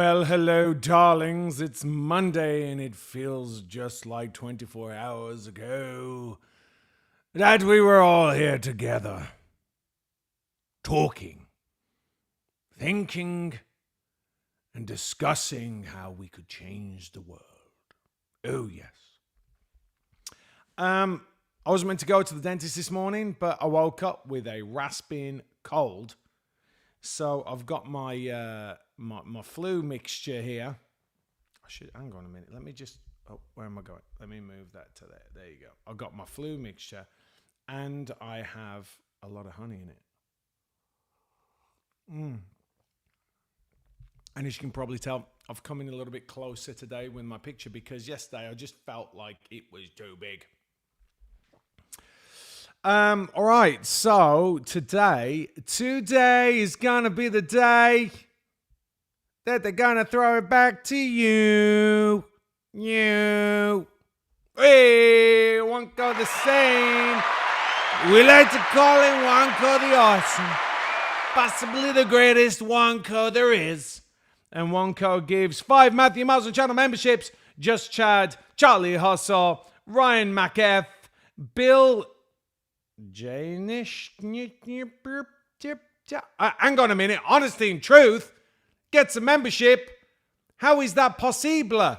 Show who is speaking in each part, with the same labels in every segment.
Speaker 1: Well, hello, darlings. It's Monday, and it feels just like 24 hours ago that we were all here together, talking, thinking, and discussing how we could change the world. Oh, yes. I was meant to go to the dentist this morning, but I woke up with a rasping cold. So I've got my my flu mixture here. Hang on a minute. Let me just. Oh, where am I going? Let me move that to there. There you go. I've got my flu mixture, and I have a lot of honey in it. And as you can probably tell, I've come in a little bit closer today with my picture because yesterday I just felt like it was too big. All right, so today is gonna be the day that they're gonna throw it back to you. Hey, Wonko the Sane. We like to call him Wonko the Awesome. Possibly the greatest Wonko there is. And Wonko gives 5 Matthew Mousman channel memberships. Just Chad, Charlie Hustle, Ryan McF, Bill Janish. Hang on a minute. Honesty and truth gets a membership. How is that possible?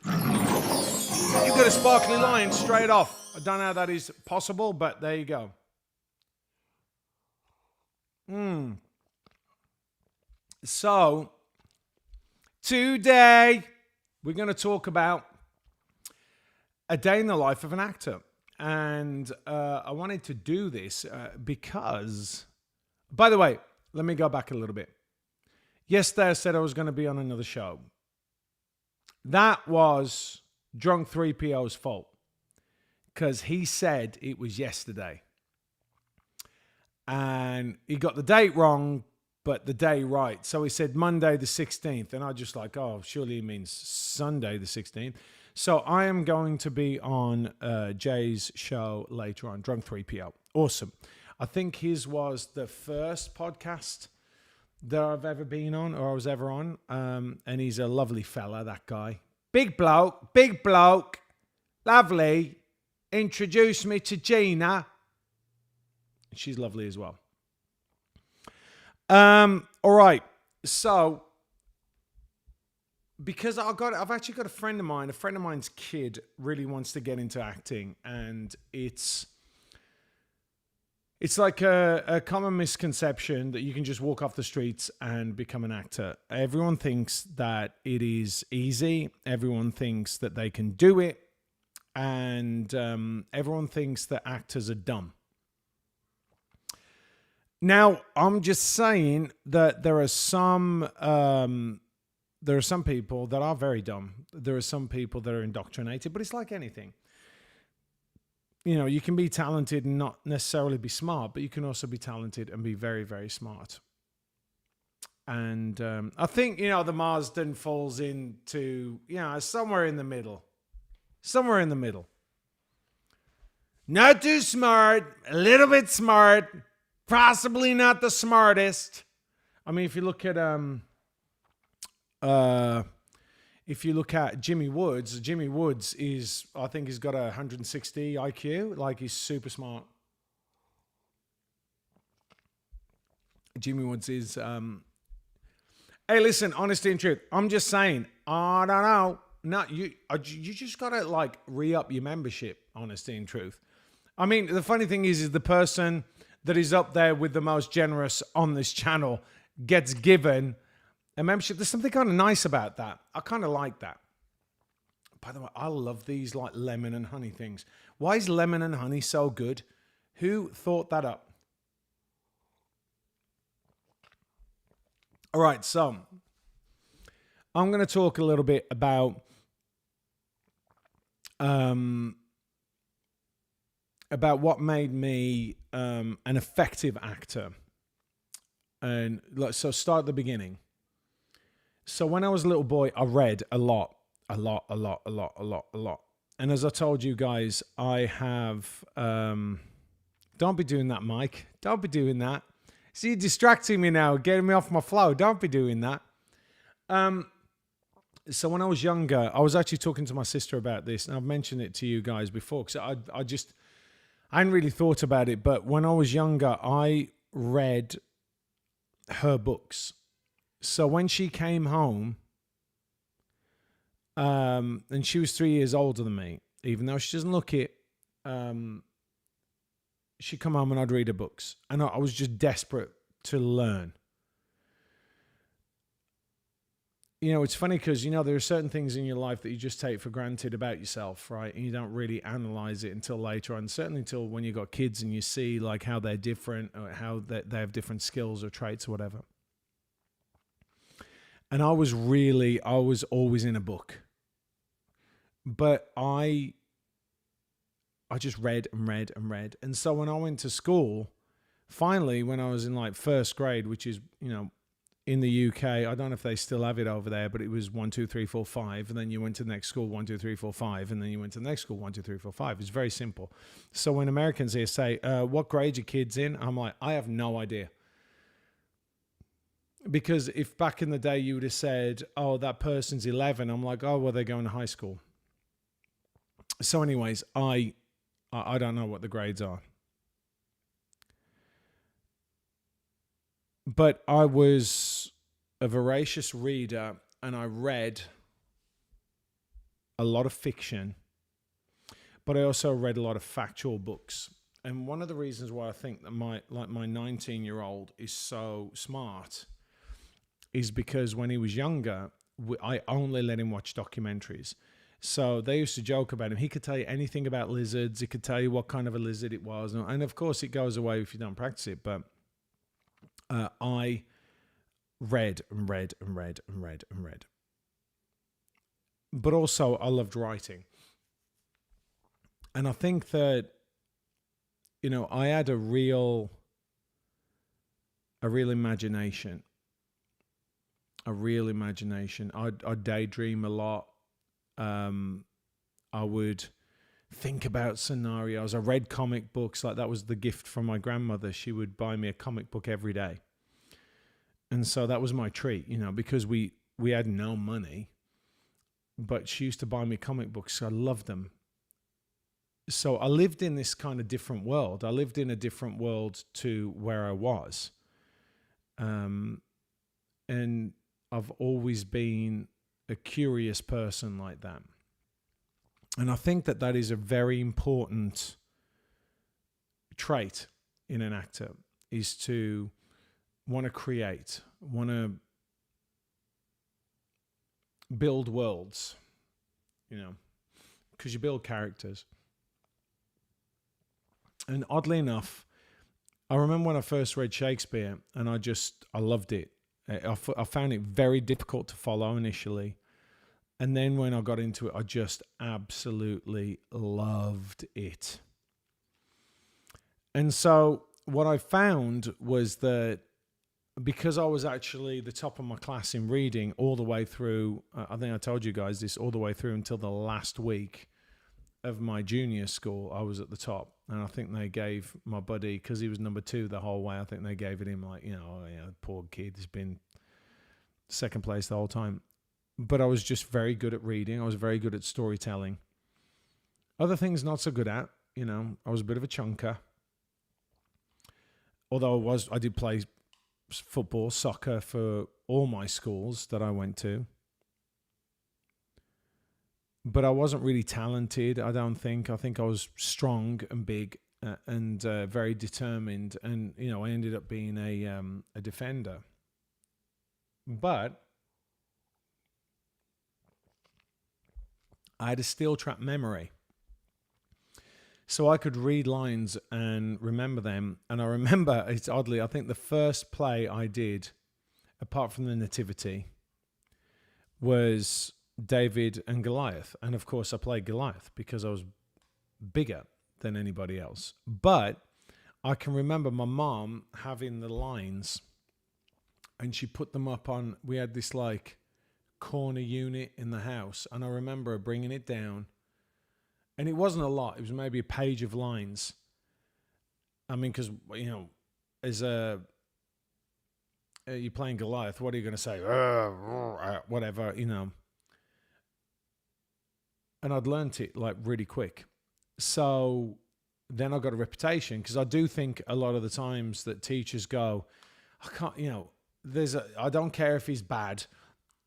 Speaker 1: You got a sparkly line straight off. I don't know how that is possible, but there you go. So, today we're going to talk about a day in the life of an actor. And I wanted to do this because, by the way, let me go back a little bit. Yesterday I said I was going to be on another show. That was Drunk 3PO's fault because he said it was yesterday. And he got the date wrong, but the day right. So he said Monday the 16th. And I just like, oh, surely he means Sunday the 16th. So I am going to be on Jay's show later on, Drunk 3PO. Awesome. I think his was the first podcast that I've ever been on or I was ever on. And he's a lovely fella, that guy. Big bloke, lovely. Introduced me to Gina. She's lovely as well. All right. So, because I've actually got a friend of mine's kid really wants to get into acting, and it's like a common misconception that you can just walk off the streets and become an actor. Everyone thinks that it is easy. Everyone thinks that they can do it, and everyone thinks that actors are dumb. Now, I'm just saying that there are some people that are very dumb. There are some people that are indoctrinated, but it's like anything. You know, you can be talented and not necessarily be smart, but you can also be talented and be very, very smart. And I think, the Marsden falls into, somewhere in the middle. Somewhere in the middle. Not too smart, a little bit smart, possibly not the smartest. I mean, if you look at Jimmy Woods is, I think he's got 160 IQ. Like, he's super smart. Jimmy Woods is, hey, listen, honesty and truth. I'm just saying, I don't know. No, you just gotta re-up your membership, honesty and truth. I mean, the funny thing is the person that is up there with the most generous on this channel gets given a membership. There's something kind of nice about that. I kind of like that. By the way, I love these lemon and honey things. Why is lemon and honey so good? Who thought that up? All right, so I'm going to talk a little bit about what made me an effective actor. And so start at the beginning. So when I was a little boy, I read a lot. And as I told you guys, I have, don't be doing that, Mike. Don't be doing that. See, you're distracting me now, getting me off my flow. Don't be doing that. So when I was younger, I was actually talking to my sister about this, and I've mentioned it to you guys before because I hadn't really thought about it. But when I was younger, I read her books. So when she came home, and she was 3 years older than me, even though she doesn't look it, she'd come home and I'd read her books. And I was just desperate to learn. You know, it's funny because, you know, there are certain things in your life that you just take for granted about yourself, right? And you don't really analyze it until later on, certainly until when you got kids and you see like how they're different or how they have different skills or traits or whatever. And I was always in a book. But I just read and read and read. And so when I went to school, finally, when I was in like first grade, which is, you know, in the UK, I don't know if they still have it over there, but it was 1, 2, 3, 4, 5. And then you went to the next school, 1, 2, 3, 4, 5. And then you went to the next school, 1, 2, 3, 4, 5. It's very simple. So when Americans here say, what grade your kids in? I'm like, I have no idea. Because if back in the day you would have said, oh, that person's 11, I'm like, oh, well, they're going to high school. So anyways, I don't know what the grades are. But I was a voracious reader and I read a lot of fiction, but I also read a lot of factual books. And one of the reasons why I think that my 19-year-old is so smart is because when he was younger, I only let him watch documentaries. So they used to joke about him. He could tell you anything about lizards. He could tell you what kind of a lizard it was. And of course, it goes away if you don't practice it. But I read and read and read and read and read. But also, I loved writing. And I think that, you know, I had a real imagination. I'd daydream a lot. I would think about scenarios. I read comic books. Like that was the gift from my grandmother. She would buy me a comic book every day. And so that was my treat, you know, because we had no money, but she used to buy me comic books. So I loved them. So I lived in this kind of different world. I lived in a different world to where I was. And I've always been a curious person like that. And I think that that is a very important trait in an actor, is to want to create, want to build worlds, you know, because you build characters. And oddly enough, I remember when I first read Shakespeare and I loved it. I found it very difficult to follow initially. And then when I got into it, I just absolutely loved it. And so what I found was that because I was actually the top of my class in reading all the way through, I think I told you guys this, all the way through until the last week of my junior school, I was at the top. And I think they gave my buddy, because he was number 2 the whole way, I think they gave it him like, you know, oh, yeah, poor kid, he's been second place the whole time. But I was just very good at reading. I was very good at storytelling. Other things not so good at, you know, I was a bit of a chunker. Although I did play football, soccer for all my schools that I went to. But I wasn't really talented, I don't think. I think I was strong and big and very determined. And, you know, I ended up being a defender. But I had a steel trap memory. So I could read lines and remember them. And I remember, it's oddly, I think the first play I did, apart from the Nativity, was David and Goliath. And of course I played Goliath because I was bigger than anybody else. But I can remember my mom having the lines and she put them up on, we had this like corner unit in the house. And I remember her bringing it down. And it wasn't a lot. It was maybe a page of lines. I mean, because, you know, as a you're playing Goliath. What are you going to say? Whatever, And I'd learnt it like really quick. So then I got a reputation, because I do think a lot of the times that teachers go, I can't, I don't care if he's bad.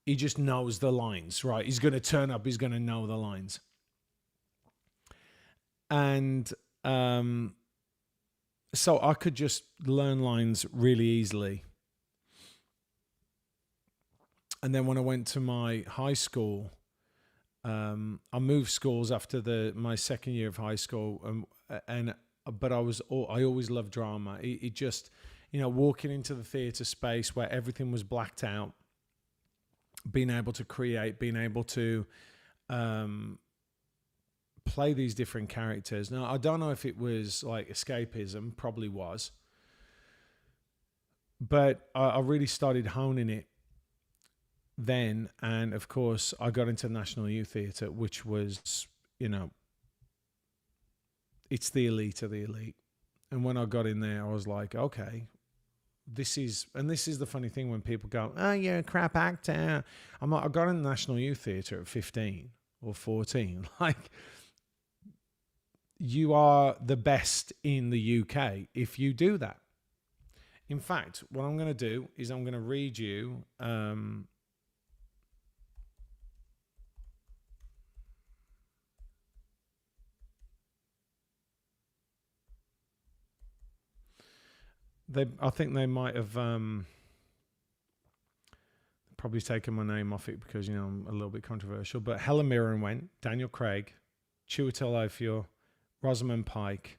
Speaker 1: He just knows the lines, right? He's going to turn up. He's going to know the lines. And so I could just learn lines really easily. And then when I went to my high school, I moved schools after my second year of high school, but I always loved drama. It just, walking into the theatre space where everything was blacked out, being able to create, being able to play these different characters. Now, I don't know if it was like escapism, probably was, but I really started honing it then. And of course, I got into National Youth Theatre, which was, it's the elite of the elite. And when I got in there, I was like, okay, this is the funny thing when people go, oh, you're a crap actor. I'm like, I got in the National Youth Theatre at 15 or 14. Like, you are the best in the UK if you do that. In fact, what I'm going to do is I'm going to read you I think they might have probably taken my name off it because, I'm a little bit controversial. But Helen Mirren went, Daniel Craig, Chiwetel Ejiofor, Rosamund Pike,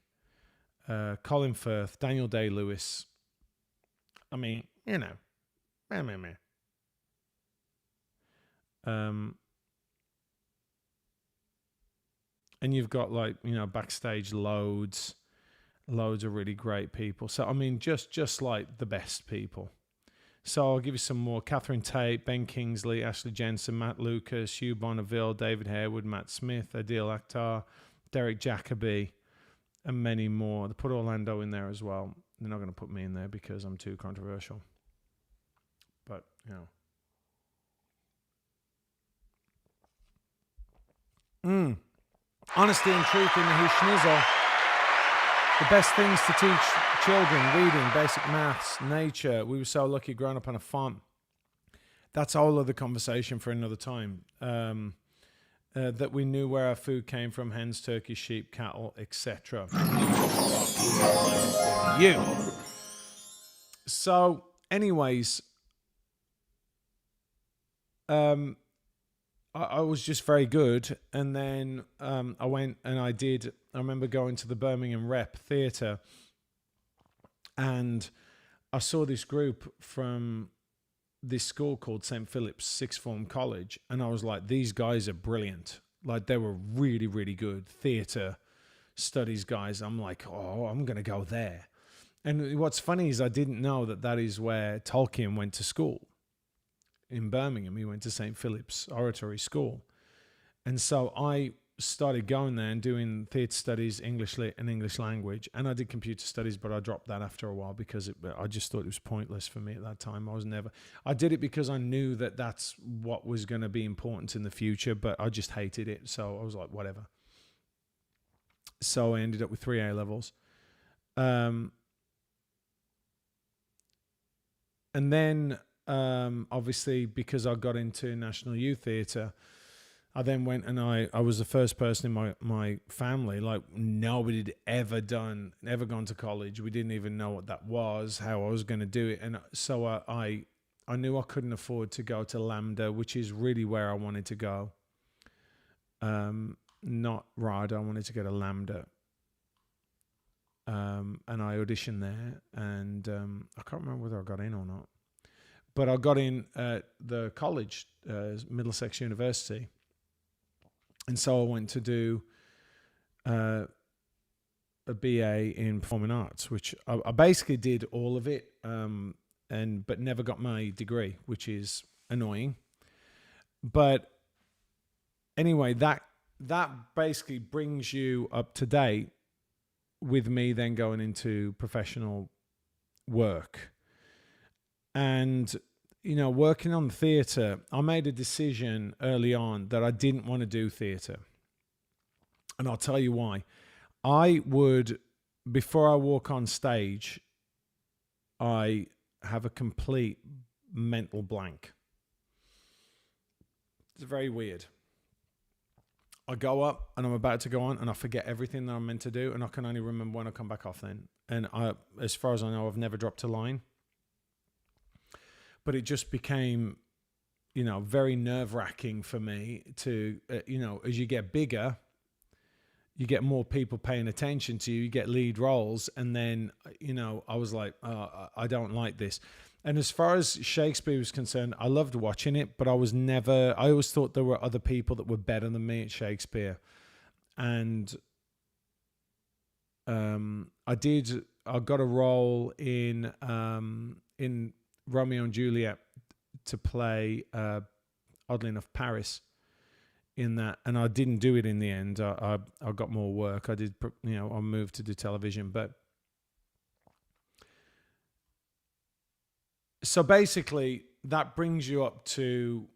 Speaker 1: Colin Firth, Daniel Day-Lewis. I mean, and you've got backstage loads of really great people. So, I mean, just like the best people. So I'll give you some more. Catherine Tate, Ben Kingsley, Ashley Jensen, Matt Lucas, Hugh Bonneville, David Harewood, Matt Smith, Adil Akhtar, Derek Jacobi, and many more. They put Orlando in there as well. They're not going to put me in there because I'm too controversial. But, Honesty and truth in the Hishnizel. The best things to teach children: reading, basic maths, nature. We were so lucky growing up on a farm. That's a whole other conversation for another time. That we knew where our food came from: hens, turkeys, sheep, cattle, etc. You. So, anyways, I was just very good, and then I went and I remember going to the Birmingham Rep Theatre, and I saw this group from this school called St. Philip's Sixth Form College, and I was like, these guys are brilliant. Like, they were really, really good theatre studies guys. I'm like, oh, I'm going to go there. And what's funny is I didn't know that is where Tolkien went to school. In Birmingham, he went to St. Philip's Oratory School. And so I started going there and doing theatre studies, English lit and English language. And I did computer studies, but I dropped that after a while because I just thought it was pointless for me at that time. I did it because I knew that that's what was going to be important in the future, but I just hated it. So I was like, whatever. So I ended up with 3 A levels. And then, obviously, because I got into National Youth Theatre, I then went and I was the first person in my family, like nobody had ever gone to college. We didn't even know what that was, how I was going to do it. And so I knew I couldn't afford to go to LAMDA, which is really where I wanted to go. Not RADA, I wanted to go to LAMDA. And I auditioned there, and I can't remember whether I got in or not. But I got in at the college, Middlesex University. And so I went to do a BA in Performing Arts, which I basically did all of it, but never got my degree, which is annoying. But anyway, that basically brings you up to date with me then going into professional work. And, you know, working on theatre, I made a decision early on that I didn't want to do theatre. And I'll tell you why. I would, before I walk on stage, I have a complete mental blank. It's very weird. I go up and I'm about to go on and I forget everything that I'm meant to do, and I can only remember when I come back off then. And as far as I know, I've never dropped a line. But it just became, you know, very nerve-wracking for me to, you know, as you get bigger, you get more people paying attention to you, you get lead roles. And then, you know, I was like, oh, I don't like this. And as far as Shakespeare was concerned, I loved watching it, but I always thought there were other people that were better than me at Shakespeare. And I got a role in Romeo and Juliet to play, oddly enough, Paris in that. And I didn't do it in the end. I got more work. I moved to do television, but so basically, that brings you up to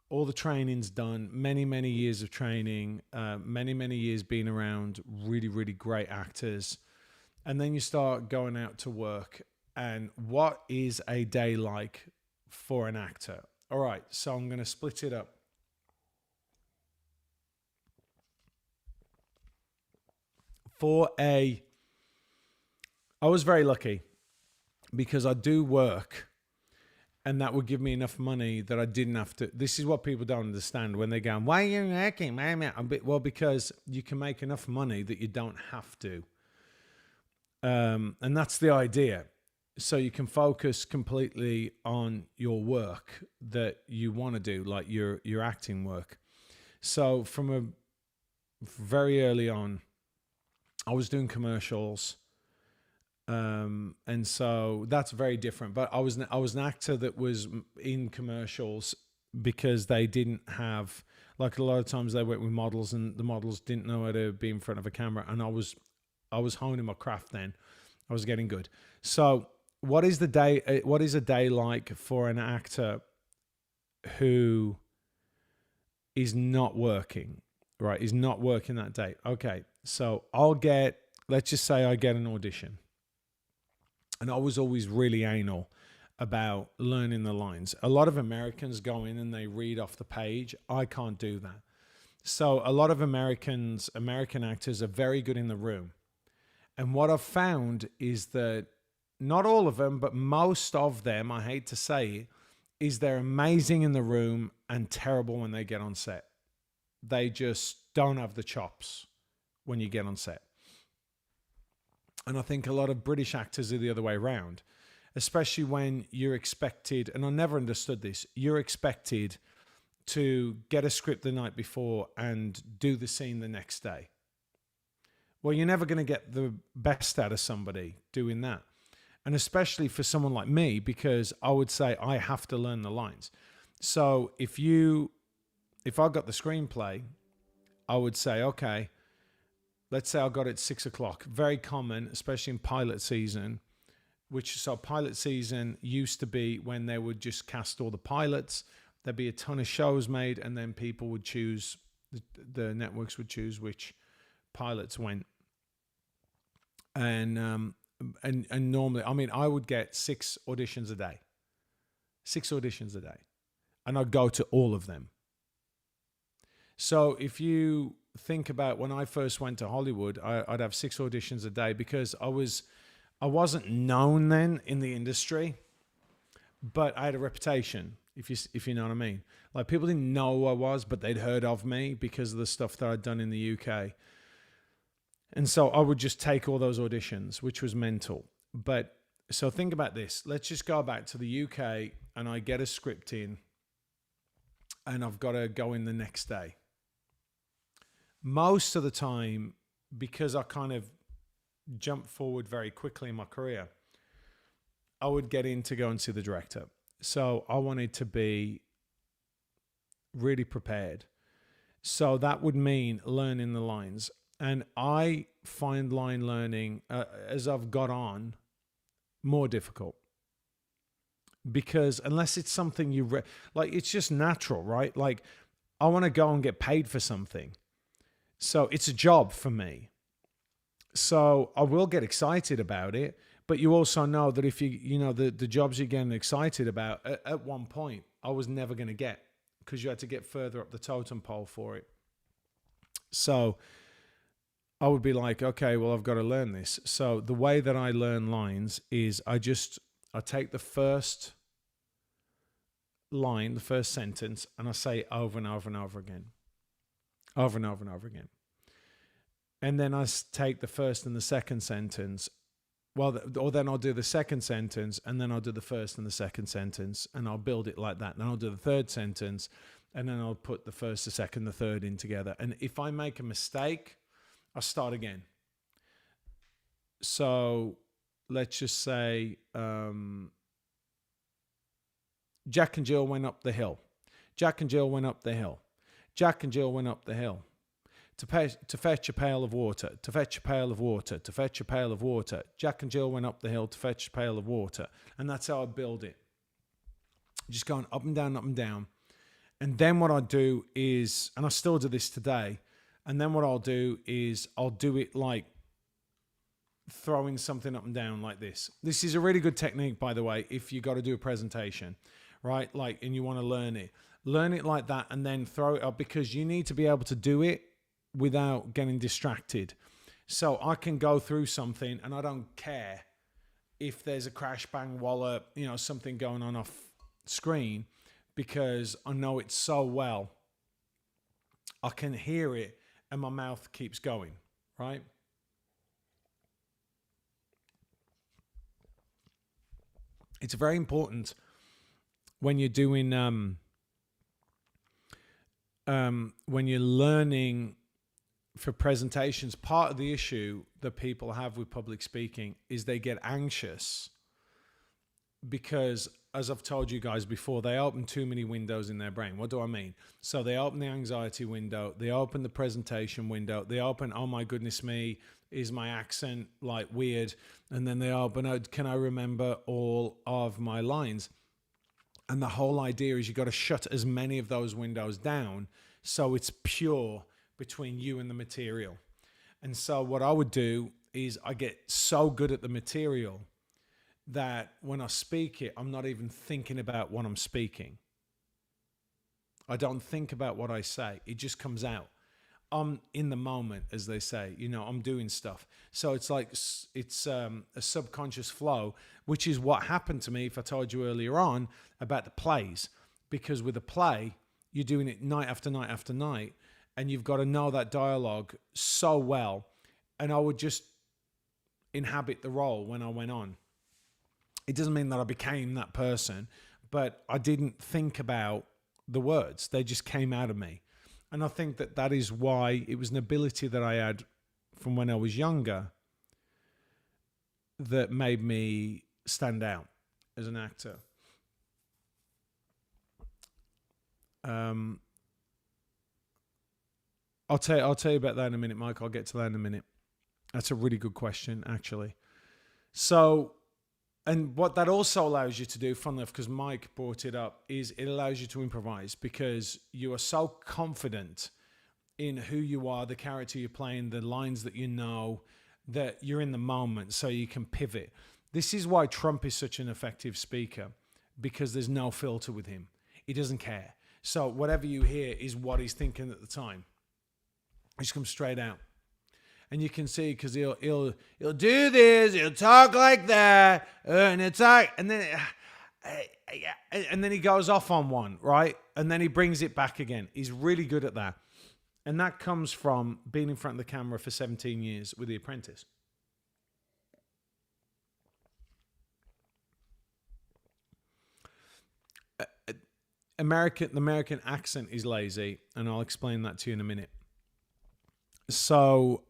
Speaker 1: all the training's done, many, many years of training, many, many years being around really, really great actors. And then you start going out to work. And what is a day like for an actor? All right, so I'm going to split it up. I was very lucky because I do work. And that would give me enough money that I didn't have to. This is what people don't understand when they go, why are you working? Well, because you can make enough money that you don't have to. And that's the idea. So you can focus completely on your work that you want to do, like your acting work. So from a very early on, I was doing commercials. And so that's very different. But I was an actor that was in commercials because they didn't have, like, a lot of times they work with models and the models didn't know how to be in front of a camera. And I was honing my craft then. I was getting good. So what is a day like for an actor who is not working, right? Is not working that day. Okay. So let's just say I get an audition. And I was always really anal about learning the lines. A lot of Americans go in and they read off the page. I can't do that. So a lot of American actors are very good in the room. And what I've found is that not all of them, but most of them, I hate to say it, is they're amazing in the room and terrible when they get on set. They just don't have the chops when you get on set. And I think a lot of British actors are the other way around, especially when you're expected, and I never understood this, you're expected to get a script the night before and do the scene the next day. Well, you're never going to get the best out of somebody doing that. And especially for someone like me, because I would say I have to learn the lines. So if I got the screenplay, I would say, okay, let's say I got it at 6 o'clock. Very common, especially in pilot season, so pilot season used to be when they would just cast all the pilots. There'd be a ton of shows made, and then people would choose, the networks would choose which pilots went. And normally, I mean, I would get 6 auditions a day. 6 auditions a day. And I'd go to all of them. So if you think about when I first went to Hollywood, I'd have 6 auditions a day because I wasn't known then in the industry, but I had a reputation, if you know what I mean. Like, people didn't know who I was, but they'd heard of me because of the stuff that I'd done in the UK. And so I would just take all those auditions, which was mental. But so think about this. Let's just go back to the UK and I get a script in and I've got to go in the next day. Most of the time, because I kind of jumped forward very quickly in my career, I would get in to go and see the director. So I wanted to be really prepared. So that would mean learning the lines. And I find line learning, as I've got on, more difficult. because unless it's something like, it's just natural, right? Like, I want to go and get paid for something. So it's a job for me. So I will get excited about it. But you also know that if the jobs you're getting excited about, at one point, I was never going to get, because you had to get further up the totem pole for it. So I would be like, okay, well, I've got to learn this. So the way that I learn lines is I take the first line, the first sentence, and I say over and over and over again. Over and over and over again. And then I take the first and the second sentence. Or then I'll do the second sentence, and then I'll do the first and the second sentence, and I'll build it like that. Then I'll do the third sentence, and then I'll put the first, the second, the third in together. And if I make a mistake, I'll start again. So let's just say Jack and Jill went up the hill. Jack and Jill went up the hill. Jack and Jill went up the hill. To fetch a pail of water, to fetch a pail of water, to fetch a pail of water. Jack and Jill went up the hill to fetch a pail of water. And that's how I build it. Just going up and down, up and down. And then what I do is, and I still do this today, and then what I'll do is I'll do it like throwing something up and down like this. This is a really good technique, by the way, if you got to do a presentation, right? Like, and you want to learn it. Learn it like that and then throw it up, because you need to be able to do it without getting distracted. So I can go through something and I don't care if there's a crash, bang, wallop, something going on off screen, because I know it so well. I can hear it and my mouth keeps going, right? It's very important when you're doing, when you're learning for presentations. Part of the issue that people have with public speaking is they get anxious because, as I've told you guys before, they open too many windows in their brain. What do I mean? So they open the anxiety window, they open the presentation window, they open, oh my goodness me, is my accent like weird? And then they open, oh, can I remember all of my lines? And the whole idea is you got to shut as many of those windows down so it's pure between you and the material. And so what I would do is I get so good at the material that when I speak it, I'm not even thinking about what I'm speaking. I don't think about what I say. It just comes out. I'm in the moment, as they say. I'm doing stuff. So it's like, it's a subconscious flow, which is what happened to me, if I told you earlier on, about the plays. Because with a play, you're doing it night after night after night, and you've got to know that dialogue so well. And I would just inhabit the role when I went on. It doesn't mean that I became that person, but I didn't think about the words. They just came out of me. And I think that that is why it was an ability that I had from when I was younger that made me stand out as an actor. I'll tell you about that in a minute, Mike. I'll get to that in a minute. That's a really good question, actually. So, and what that also allows you to do, fun enough, because Mike brought it up, is it allows you to improvise, because you are so confident in who you are, the character you're playing, the lines that you know, that you're in the moment, so you can pivot. This is why Trump is such an effective speaker, because there's no filter with him. He doesn't care. So whatever you hear is what he's thinking at the time. It just comes straight out. And you can see, because he'll do this, he'll talk like that, and it's like, and then he goes off on one, right? And then he brings it back again. He's really good at that. And that comes from being in front of the camera for 17 years with The Apprentice. The American accent is lazy, and I'll explain that to you in a minute. So,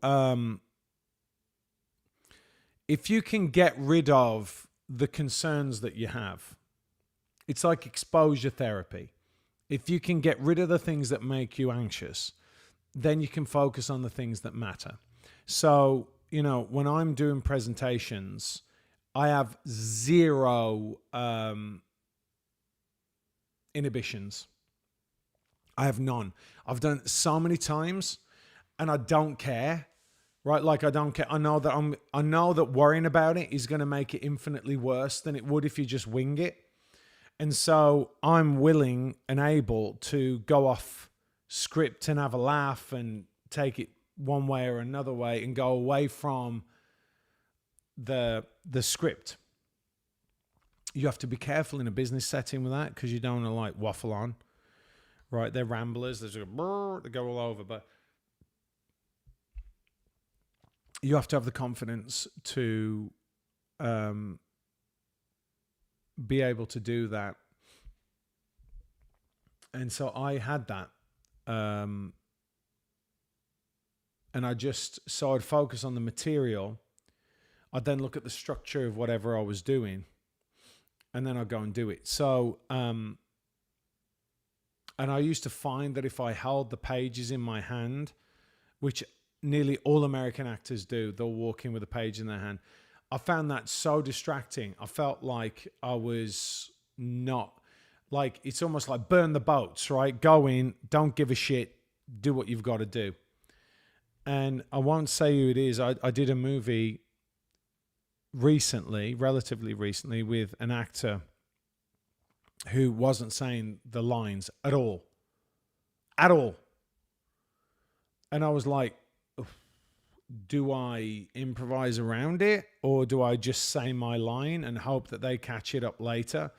Speaker 1: if you can get rid of the concerns that you have, it's like exposure therapy. If you can get rid of the things that make you anxious, then you can focus on the things that matter. So, when I'm doing presentations, I have zero inhibitions. I have none. I've done it so many times and I don't care. Right? Like I don't care. I know that worrying about it is going to make it infinitely worse than it would if you just wing it. And so I'm willing and able to go off script and have a laugh and take it one way or another way and go away from the script. You have to be careful in a business setting with that because you don't want to like waffle on, right? They're ramblers. They go all over, but you have to have the confidence to be able to do that. And so I had that. And I'd focus on the material. I'd then look at the structure of whatever I was doing. And then I'd go and do it. So, and I used to find that if I held the pages in my hand, which nearly all American actors do, they'll walk in with a page in their hand. I found that so distracting. I felt like I was not, like, it's almost like burn the boats, right? Go in, don't give a shit, do what you've got to do. And I won't say who it is. I did a movie recently, relatively recently, with an actor who wasn't saying the lines at all. At all. And I was like, do I improvise around it or do I just say my line and hope that they catch it up later?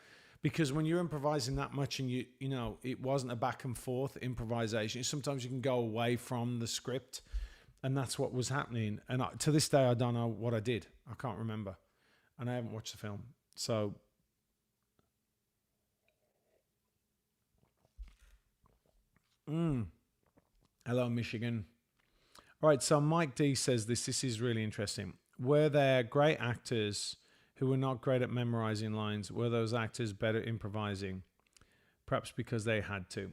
Speaker 1: Because when you're improvising that much and you know, it wasn't a back and forth improvisation, sometimes you can go away from the script, and that's what was happening. And to this day, I don't know what I did. I can't remember. And I haven't watched the film. So hello, Michigan. All right, so Mike D says this is really interesting. Were there great actors who were not great at memorizing lines? Were those actors better improvising? Perhaps because they had to.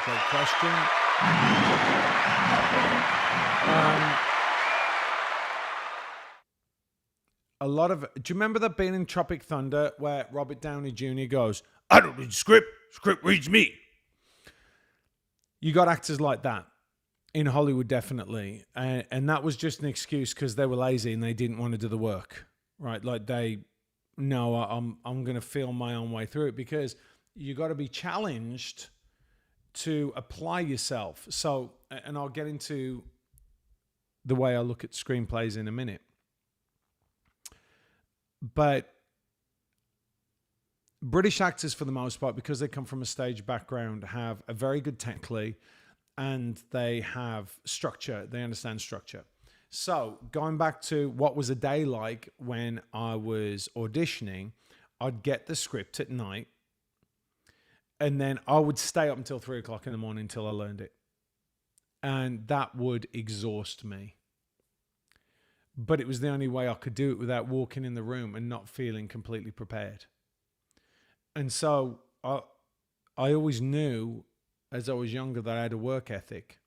Speaker 1: Great question. A lot of... Do you remember that being in Tropic Thunder where Robert Downey Jr. goes, I don't read script reads me. You got actors like that. In Hollywood, definitely. And that was just an excuse because they were lazy and they didn't want to do the work, right? Like I'm going to feel my own way through it because you got to be challenged to apply yourself. So, and I'll get into the way I look at screenplays in a minute. But British actors, for the most part, because they come from a stage background, have a very good technically, and they have structure. They understand structure. So going back to what was a day like when I was auditioning, I'd get the script at night and then I would stay up until 3 o'clock in the morning until I learned it. And that would exhaust me. But it was the only way I could do it without walking in the room and not feeling completely prepared. And so I always knew as I was younger that I had a work ethic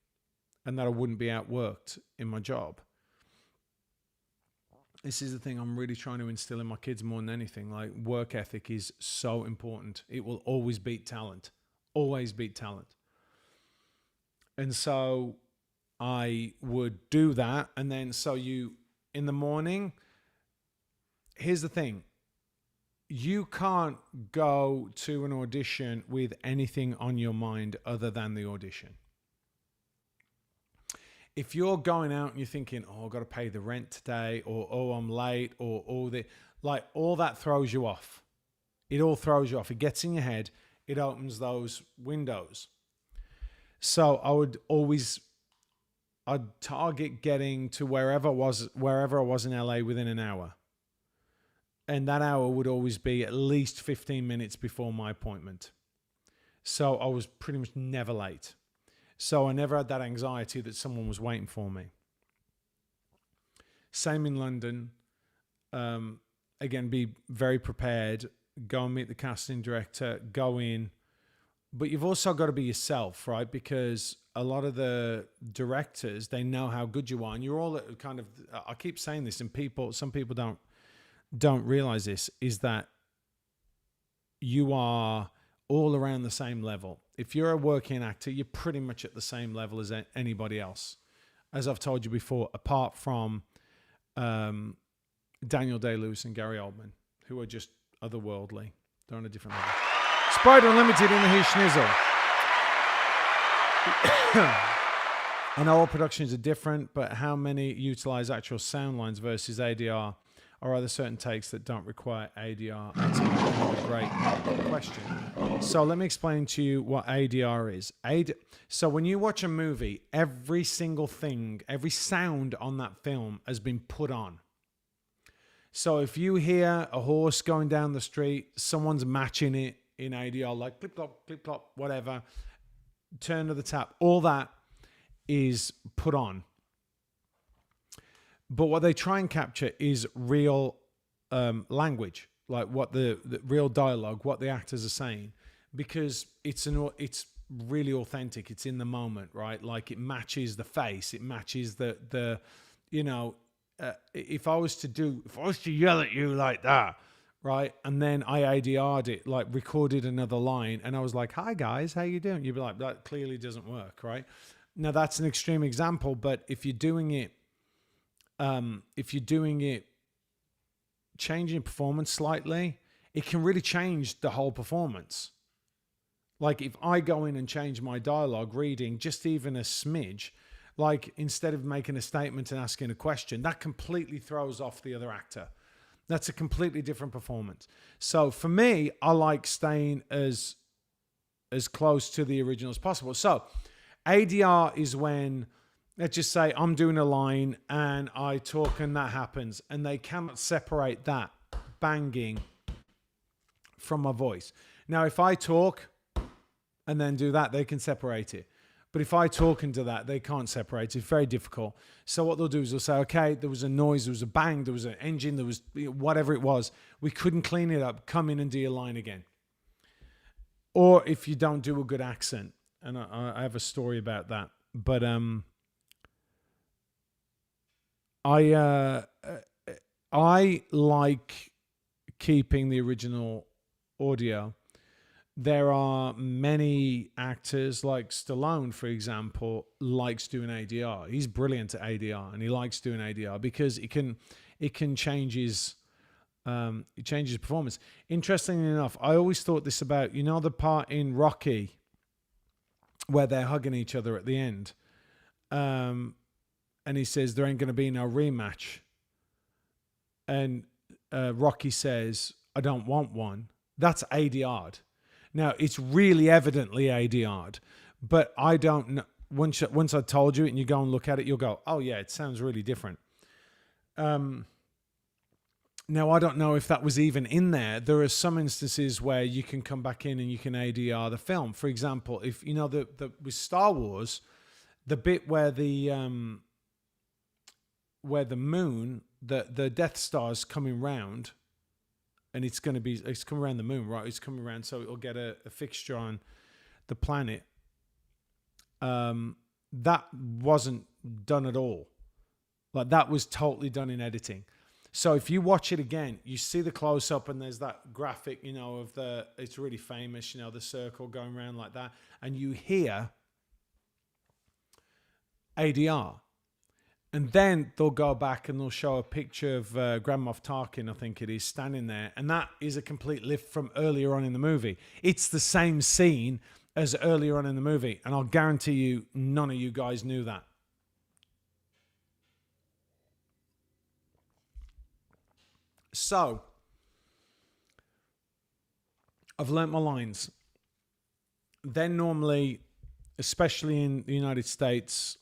Speaker 1: and that I wouldn't be outworked in my job. This is the thing I'm really trying to instill in my kids more than anything. Like, work ethic is so important. It will always beat talent. Always beat talent. And so I would do that. And then in the morning, here's the thing. You can't go to an audition with anything on your mind other than the audition. If you're going out and you're thinking, oh, I've got to pay the rent today, or oh, I'm late, or all that throws you off. It all throws you off. It gets in your head. It opens those windows. So I'd target getting to wherever I was in LA within an hour. And that hour would always be at least 15 minutes before my appointment. So I was pretty much never late. So I never had that anxiety that someone was waiting for me. Same in London. Again, be very prepared. Go and meet the casting director. Go in. But you've also got to be yourself, right? Because a lot of the directors, they know how good you are. And you're all kind of... I keep saying this, and some people don't realize this, is that you are all around the same level. If you're a working actor, you're pretty much at the same level as anybody else. As I've told you before, apart from Daniel Day-Lewis and Gary Oldman, who are just otherworldly. They're on a different level. Spider Unlimited in the He Schnizzle. I know all productions are different, but how many utilize actual sound lines versus ADR? Or are there certain takes that don't require ADR? That's a great question. So let me explain to you what ADR is. So when you watch a movie, every single thing, every sound on that film has been put on. So if you hear a horse going down the street, someone's matching it in ADR, like clip, clop, whatever, turn of the tap, all that is put on. But what they try and capture is real language, like what the real dialogue, what the actors are saying, because it's really authentic. It's in the moment, right? Like it matches the face, it matches the you know, if I was to yell at you like that, right, and then I ADR'd it, like recorded another line, and I was like, "Hi guys, how you doing?" You'd be like, "That clearly doesn't work," right? Now that's an extreme example, but if you're doing it changing performance slightly, it can really change the whole performance. Like if I go in and change my dialogue reading just even a smidge, like instead of making a statement and asking a question, that completely throws off the other actor. That's a completely different performance. So for me, I like staying as close to the original as possible. So ADR is when, let's just say I'm doing a line and I talk and that happens, and they cannot separate that banging from my voice. Now, if I talk and then do that, they can separate it. But if I talk into that, they can't separate it. It's very difficult. So what they'll do is they'll say, okay, there was a noise, there was a bang, there was an engine, there was whatever it was. We couldn't clean it up. Come in and do your line again. Or if you don't do a good accent, and I have a story about that. But I like keeping the original audio. There are many actors, like Stallone, for example, likes doing ADR. He's brilliant at ADR, and he likes doing ADR because it can change his it changes performance. Interestingly enough, I always thought this about, you know, the part in Rocky where they're hugging each other at the end, and he says there ain't going to be no rematch, and Rocky says, "I don't want one." That's ADR'd. Now, it's really evidently ADR'd, but I don't know. Once I told you it and you go and look at it, you'll go, oh, yeah, it sounds really different. Now, I don't know if that was even in there. There are some instances where you can come back in and you can ADR the film. For example, if you know with Star Wars, the bit where the moon, the Death Star's coming round, and it's coming around the moon, right? It's coming around, so it'll get a fixture on the planet. That wasn't done at all. Like that was totally done in editing. So if you watch it again, you see the close up, and there's that graphic, you know, it's really famous, you know, the circle going around like that, and you hear ADR. And then they'll go back and they'll show a picture of Grand Moff Tarkin, I think it is, standing there. And that is a complete lift from earlier on in the movie. It's the same scene as earlier on in the movie. And I'll guarantee you, none of you guys knew that. So, I've learnt my lines. Then normally, especially in the United States,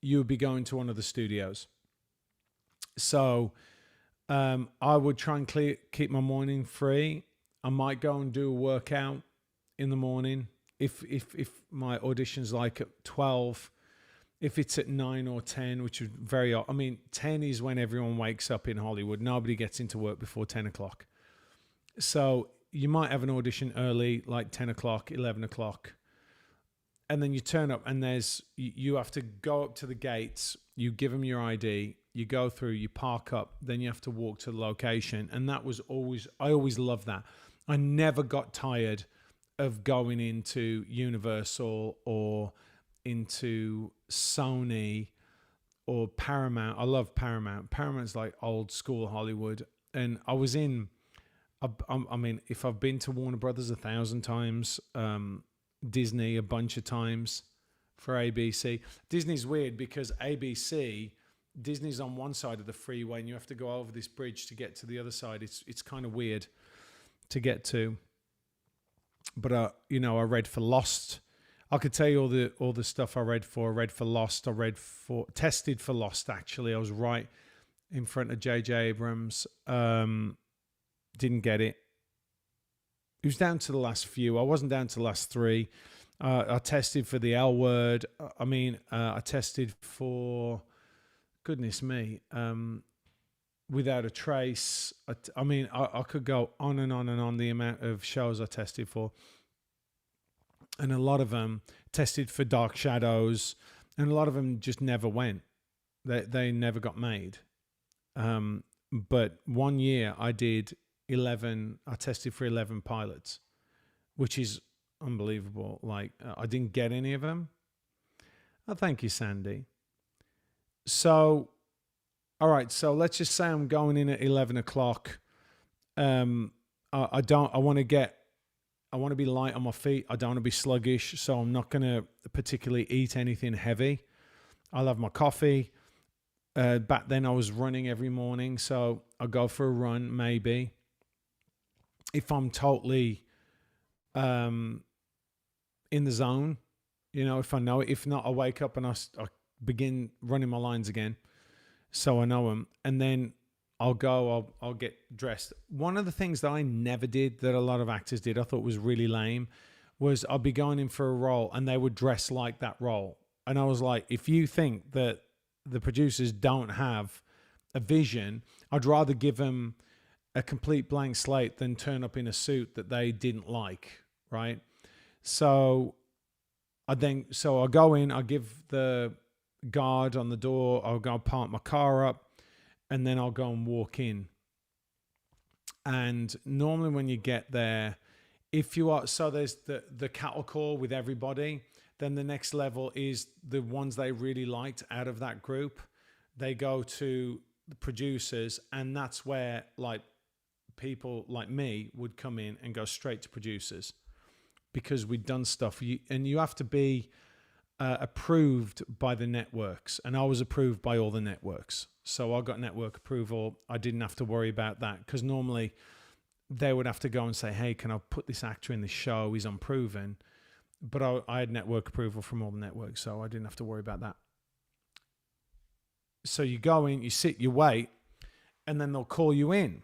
Speaker 1: you would be going to one of the studios. So I would try and keep my morning free. I might go and do a workout in the morning. If my audition's like at 12, if it's at 9 or 10, which is very odd. I mean, 10 is when everyone wakes up in Hollywood. Nobody gets into work before 10 o'clock. So you might have an audition early, like 10 o'clock, 11 o'clock. And then you turn up, and you have to go up to the gates. You give them your ID. You go through. You park up. Then you have to walk to the location. And that was I always loved that. I never got tired of going into Universal or into Sony or Paramount. I love Paramount. Paramount's like old school Hollywood. And I was in, I mean, if I've been to Warner Brothers 1,000 times, Disney a bunch of times for ABC. Disney's weird because Disney's on one side of the freeway and you have to go over this bridge to get to the other side. It's kind of weird to get to. But I read for Lost. I could tell you all the stuff I read for. I read for Lost. Tested for Lost. Actually, I was right in front of J.J. Abrams. Didn't get it. It was down to the last few. I wasn't down to the last three. I tested for the L Word. I tested for, goodness me, Without a Trace. I could go on and on and on the amount of shows I tested for. And a lot of them tested for Dark Shadows. And a lot of them just never went. They never got made. But 1 year I did 11. I tested for 11 pilots, which is unbelievable. Like, I didn't get any of them. Oh, thank you, Sandy. So, all right. So let's just say I'm going in at 11 o'clock. I want to be light on my feet. I don't want to be sluggish. So I'm not going to particularly eat anything heavy. I'll have my coffee. Back then I was running every morning. So I'll go for a run, maybe. If I'm totally in the zone, if I know it. If not, I wake up and I begin running my lines again, so I know them. And then I'll get dressed. One of the things that I never did that a lot of actors did, I thought was really lame, was I'd be going in for a role and they would dress like that role. And I was like, if you think that the producers don't have a vision, I'd rather give them a complete blank slate than turn up in a suit that they didn't like, right? So I go in, I give the guard on the door, I'll go park my car up, and then I'll go and walk in. And normally when you get there, there's the cattle call with everybody. Then the next level is the ones they really liked out of that group. They go to the producers, and that's where like people like me would come in and go straight to producers because we'd done stuff. And you have to be approved by the networks, and I was approved by all the networks. So I got network approval. I didn't have to worry about that because normally they would have to go and say, hey, can I put this actor in the show? He's unproven. But I had network approval from all the networks, so I didn't have to worry about that. So you go in, you sit, you wait, and then they'll call you in.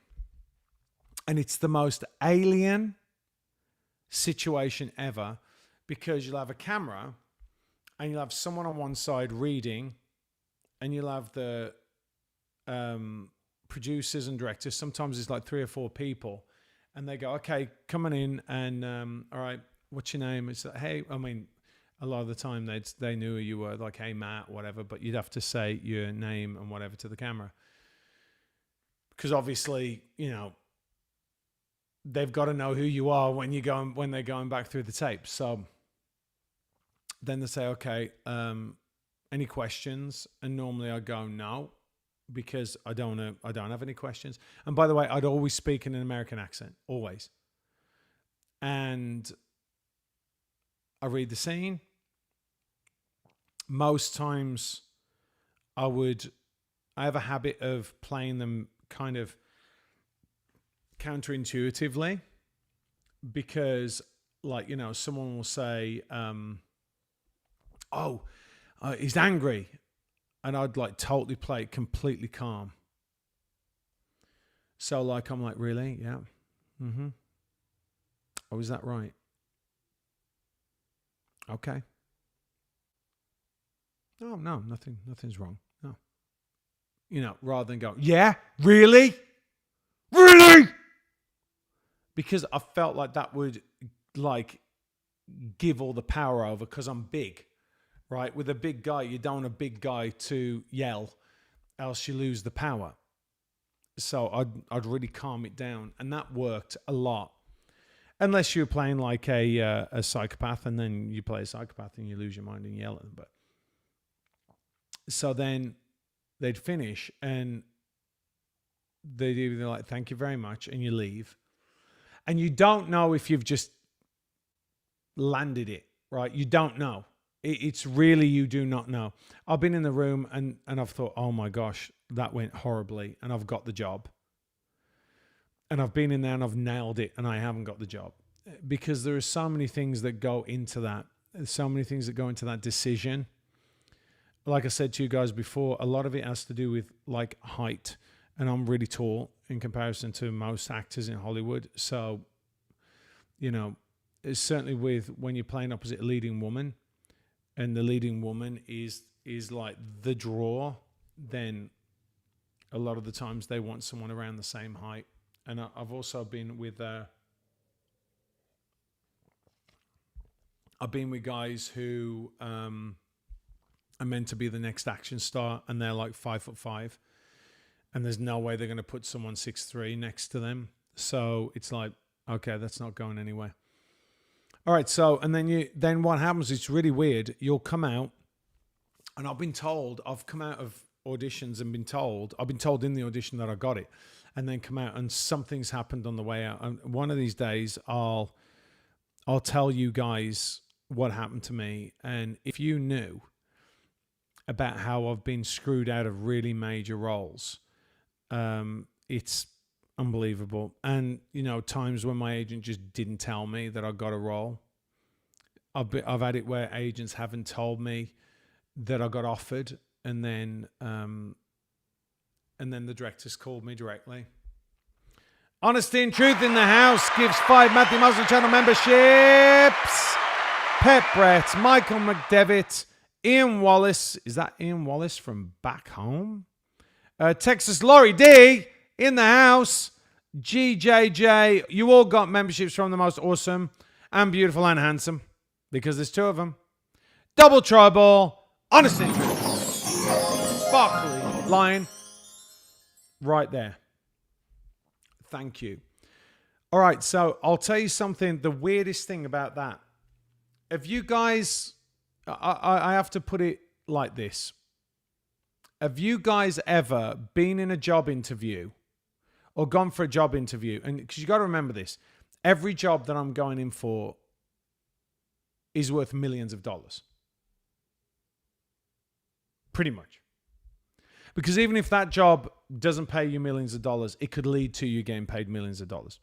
Speaker 1: And it's the most alien situation ever because you'll have a camera and you'll have someone on one side reading, and you'll have the producers and directors. Sometimes it's like 3 or 4 people, and they go, okay, coming in, and all right, what's your name? It's like, hey, a lot of the time they knew who you were, like, hey, Matt, whatever, but you'd have to say your name and whatever to the camera. Because obviously, they've got to know who you are when they're going back through the tape. So then they say, okay, any questions? And normally I go, no, because I don't have any questions. And by the way, I'd always speak in an American accent, always. And I read the scene. Most times I have a habit of playing them kind of counterintuitively because, like, someone will say, he's angry. And I'd like totally play it completely calm. So like, I'm like, really? Yeah. Mm-hmm. Oh, is that right? Okay. Oh, no, nothing's wrong. No. Rather than go, yeah, really? Really? Because I felt like that would like give all the power over because I'm big, right? With a big guy, you don't want a big guy to yell, else you lose the power. So I'd really calm it down. And that worked a lot. unless you're playing like a psychopath, and then you play a psychopath and you lose your mind and yell at them. But so then they'd finish and they'd either like, thank you very much, and you leave. And you don't know if you've just landed it, right? You don't know. It's really, you do not know. I've been in the room and I've thought, oh my gosh, that went horribly, and I've got the job. And I've been in there and I've nailed it and I haven't got the job. Because there are so many things that go into that. There's so many things that go into that decision. Like I said to you guys before, a lot of it has to do with like height. And I'm really tall in comparison to most actors in Hollywood. So, you know, it's certainly with when you're playing opposite a leading woman, and the leading woman is like the draw, then a lot of the times they want someone around the same height. And I've also been with guys who are meant to be the next action star, and they're like 5'5", and there's no way they're going to put someone 6'3" next to them. So it's like, okay, that's not going anywhere. All right, so and then what happens? It's really weird. You'll come out, and I've come out of auditions and I've been told in the audition that I got it, and then come out and something's happened on the way out. And one of these days, I'll tell you guys what happened to me. And if you knew about how I've been screwed out of really major roles, it's unbelievable. And, you know, times when my agent just didn't tell me that I got a role. I've had it where agents haven't told me that I got offered, and then the directors called me directly. Honesty and Truth in the house gives 5 Matthew Muslim channel memberships. Pep Brett, Michael McDevitt, Ian Wallace. Is that Ian Wallace from back home? Texas Laurie D in the house. GJJ. You all got memberships from the most awesome and beautiful and handsome, because there's 2 of them. Double Trouble. Honesty and Truth. Sparkly Lion. Right there. Thank you. All right, so I'll tell you something. The weirdest thing about that, if you guys, I have to put it like this. Have you guys ever been in a job interview or gone for a job interview? And because you got to remember this, every job that I'm going in for is worth millions of dollars. Pretty much. Because even if that job doesn't pay you millions of dollars, it could lead to you getting paid millions of dollars.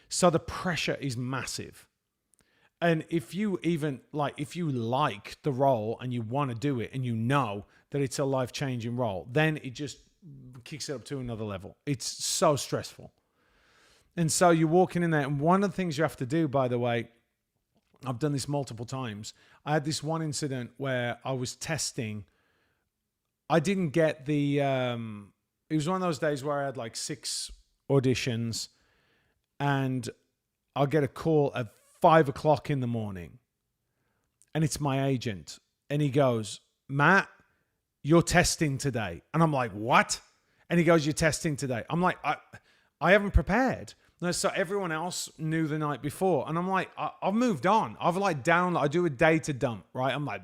Speaker 1: So the pressure is massive. And if you like the role and you want to do it and you know that it's a life-changing role, then it just kicks it up to another level. It's so stressful. And so you're walking in there, and one of the things you have to do, by the way, I've done this multiple times. I had this one incident where I was testing. I didn't get the, it was one of those days where I had like 6 auditions, and I'll get a call at 5 o'clock in the morning, and it's my agent, and he goes, Matt, you're testing today. And I'm like, what? And he goes, you're testing today. I'm like, I haven't prepared. No, so everyone else knew the night before. And I'm like, I've moved on. I've like I do a data dump, right? I'm like,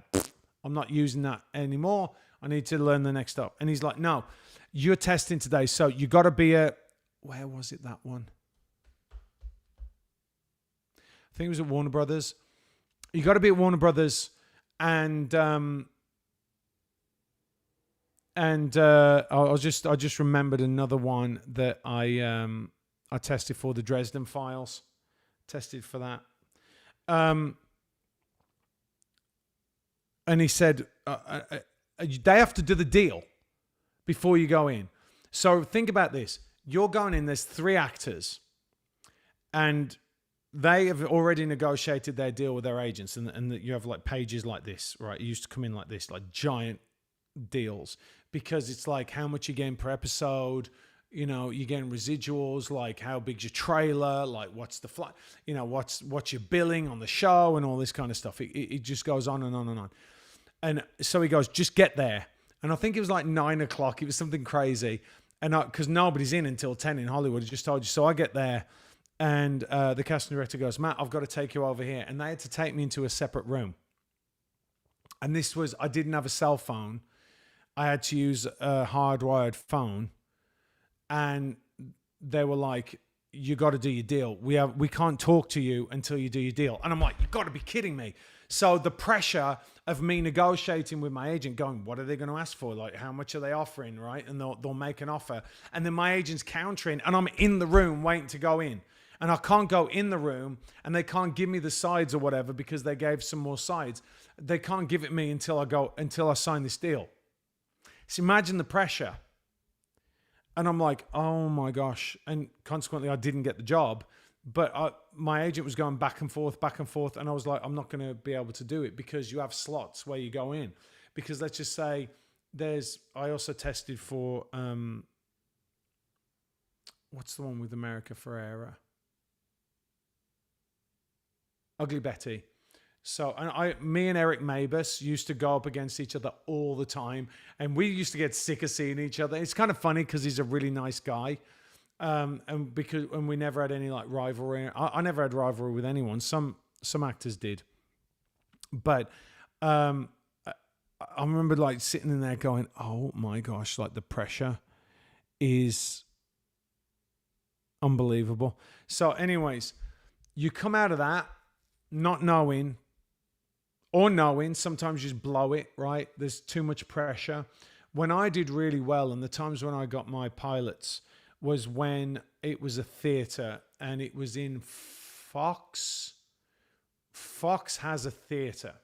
Speaker 1: I'm not using that anymore. I need to learn the next stuff. And he's like, no, you're testing today. So you got to be where was it, that one? I think it was at Warner Brothers. You got to be at Warner Brothers. And I just remembered another one that I tested for, the Dresden Files. Tested for that. And he said, they have to do the deal before you go in. So think about this. You're going in, there's 3 actors, and they have already negotiated their deal with their agents, and you have like pages like this, right? You used to come in like this, like giant deals, because it's like how much you're getting per episode, you know, you're getting residuals, like how big's your trailer, like what's the flight, you know, what's your billing on the show, and all this kind of stuff. It just goes on and on and on. And so he goes, just get there. And I think it was like 9 o'clock. It was something crazy. And because nobody's in until 10 in Hollywood, I just told you. So I get there, And the casting director goes, Matt, I've got to take you over here. And they had to take me into a separate room. And this was, I didn't have a cell phone. I had to use a hardwired phone. And they were like, you got to do your deal. We can't talk to you until you do your deal. And I'm like, you've got to be kidding me. So the pressure of me negotiating with my agent going, what are they going to ask for? Like, how much are they offering, right? And they'll make an offer. And then my agent's countering and I'm in the room waiting to go in. And I can't go in the room and they can't give me the sides or whatever because they gave some more sides. They can't give it me until I sign this deal. So imagine the pressure. And I'm like, oh my gosh. And consequently, I didn't get the job. But my agent was going back and forth. And I was like, I'm not going to be able to do it because you have slots where you go in. Because let's just say I also tested for, what's the one with America Ferrera? Ugly Betty. So, and me and Eric Mabus used to go up against each other all the time. And we used to get sick of seeing each other. It's kind of funny because he's a really nice guy. And we never had any like rivalry. I never had rivalry with anyone. Some actors did. But I remember like sitting in there going, oh my gosh, like the pressure is unbelievable. So anyways, you come out of that not knowing or knowing, sometimes you just blow it, right? There's too much pressure. When I did really well and the times when I got my pilots was when it was a theater and it was in Fox. Fox has a theater.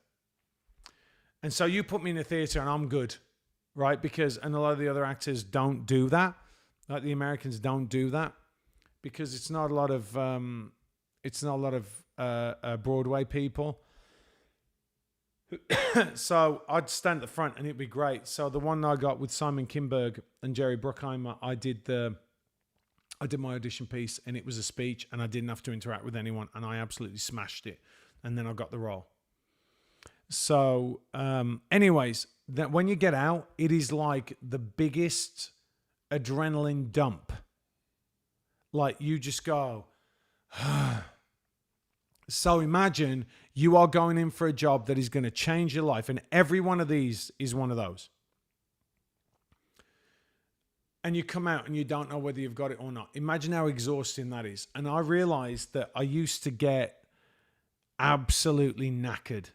Speaker 1: And so you put me in a theater and I'm good, right? And a lot of the other actors don't do that. Like the Americans don't do that because it's not a lot of Broadway people. So I'd stand at the front and it'd be great. So the one I got with Simon Kinberg and Jerry Bruckheimer, I did my audition piece and it was a speech and I didn't have to interact with anyone and I absolutely smashed it. And then I got the role. So anyways, that when you get out, it is like the biggest adrenaline dump. Like you just go, So imagine you are going in for a job that is going to change your life. And every one of these is one of those. And you come out and you don't know whether you've got it or not. Imagine how exhausting that is. And I realized that I used to get absolutely knackered.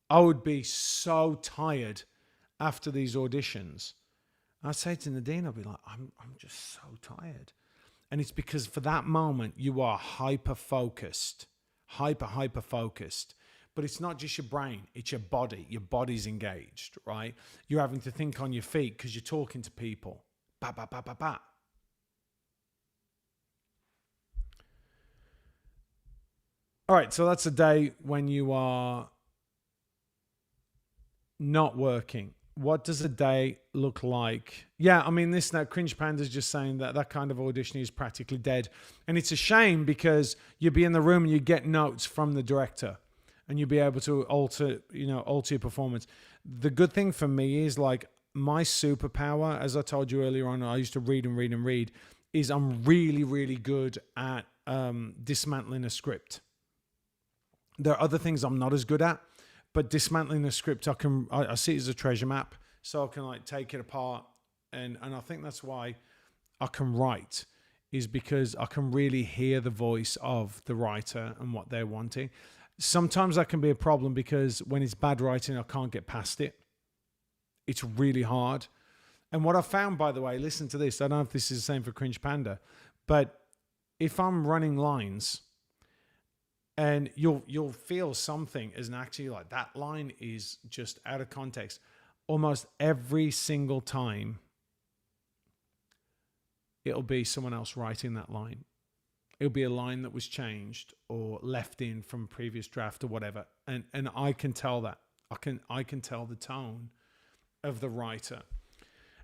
Speaker 1: I would be so tired after these auditions. I'd say to Nadine, I'd be like, I'm just so tired. And it's because for that moment, you are hyper focused. Hyper focused. But it's not just your brain, it's your body. Your body's engaged, right? You're having to think on your feet because you're talking to people. Ba, ba, ba, ba, ba. All right, so that's a day when you are not working. What does a day look like? Yeah, I mean, now Cringe Panda's just saying that kind of audition is practically dead. And it's a shame because you'd be in the room and you get notes from the director and you'd be able to alter your performance. The good thing for me is like my superpower, as I told you earlier on, I used to read and read and read, is I'm really, really good at dismantling a script. There are other things I'm not as good at. But dismantling the script, I see it as a treasure map, so I can like take it apart, and I think that's why I can write, is because I can really hear the voice of the writer and what they're wanting. Sometimes that can be a problem because when it's bad writing, I can't get past it. It's really hard. And what I found, by the way, listen to this. I don't know if this is the same for Cringe Panda, but if I'm running lines. And you'll feel something as an actor, like that line is just out of context. Almost every single time, it'll be someone else writing that line. It'll be a line that was changed or left in from a previous draft or whatever. And I can tell that. I can tell the tone of the writer.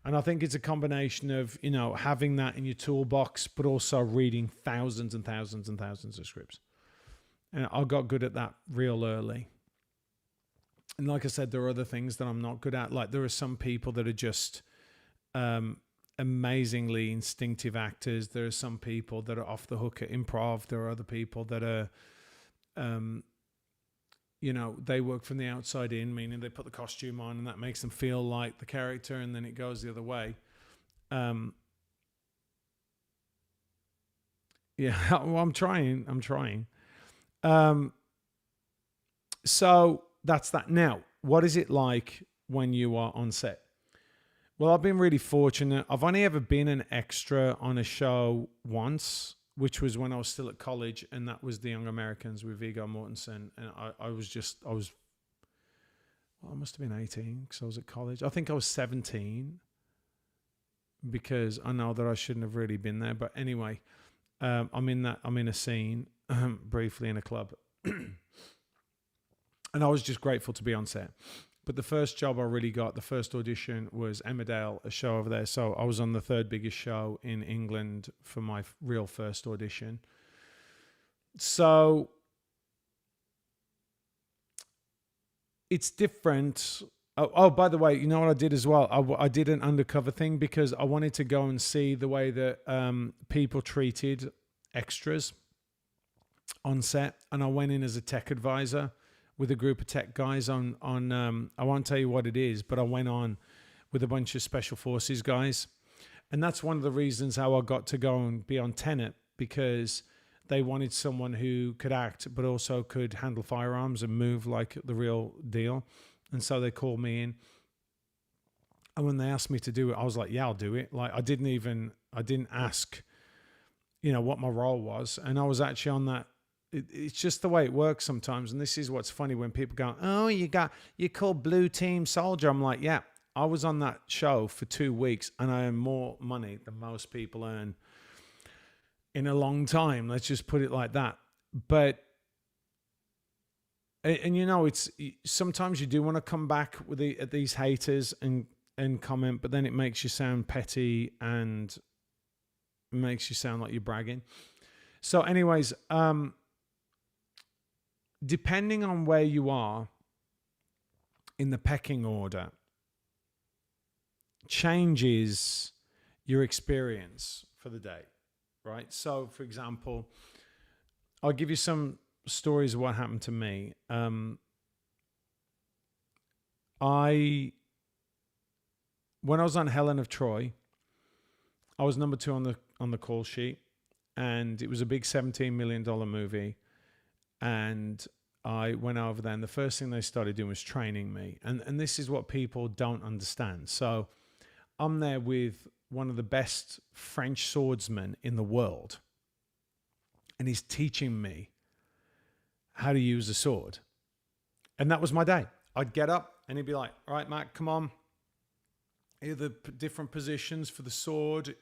Speaker 1: And I think it's a combination of, having that in your toolbox, but also reading thousands and thousands and thousands of scripts. And I got good at that real early. And like I said, there are other things that I'm not good at. Like there are some people that are just amazingly instinctive actors. There are some people that are off the hook at improv. There are other people that are, they work from the outside in, meaning they put the costume on and that makes them feel like the character, and then it goes the other way. Well, I'm trying. So that's that. Now, what is it like when you are on set? Well, I've been really fortunate. I've only ever been an extra on a show once, which was when I was still at college, and that was The Young Americans with Viggo Mortensen. And I must have been 18 because I was at college. I think I was 17 because I know that I shouldn't have really been there. But anyway, I'm in a scene briefly in a club. And I was just grateful to be on set. But the first job I really got, the first audition, was Emmerdale, a show over there. So I was on the third biggest show in England for my real first audition. So it's different. Oh, by the way, you know what I did as well? I did an undercover thing because I wanted to go and see the way that people treated extras on set. And I went in as a tech advisor with a group of tech guys on I won't tell you what it is, but I went on with a bunch of special forces guys. And that's one of the reasons how I got to go and be on Tenet, because they wanted someone who could act, but also could handle firearms and move like the real deal. And so they called me in. And when they asked me to do it, I was like, yeah, I'll do it. Like I didn't ask, what my role was. And I was actually on that. It's just the way it works sometimes. And this is what's funny when people go, oh, you're called Blue Team Soldier. I'm like, yeah, I was on that show for 2 weeks and I earn more money than most people earn in a long time. Let's just put it like that. But, and it's sometimes you do want to come back with at these haters and comment, but then it makes you sound petty and makes you sound like you're bragging. So anyways, depending on where you are in the pecking order, changes your experience for the day, right? So, for example, I'll give you some stories of what happened to me. When I was on Helen of Troy, I was number 2 on the call sheet, and it was a big $17 million movie. And I went over there, and the first thing they started doing was training me. And this is what people don't understand. So I'm there with one of the best French swordsmen in the world, and he's teaching me how to use a sword. And that was my day. I'd get up, and he'd be like, all right, Matt, come on. Here are the different positions for the sword,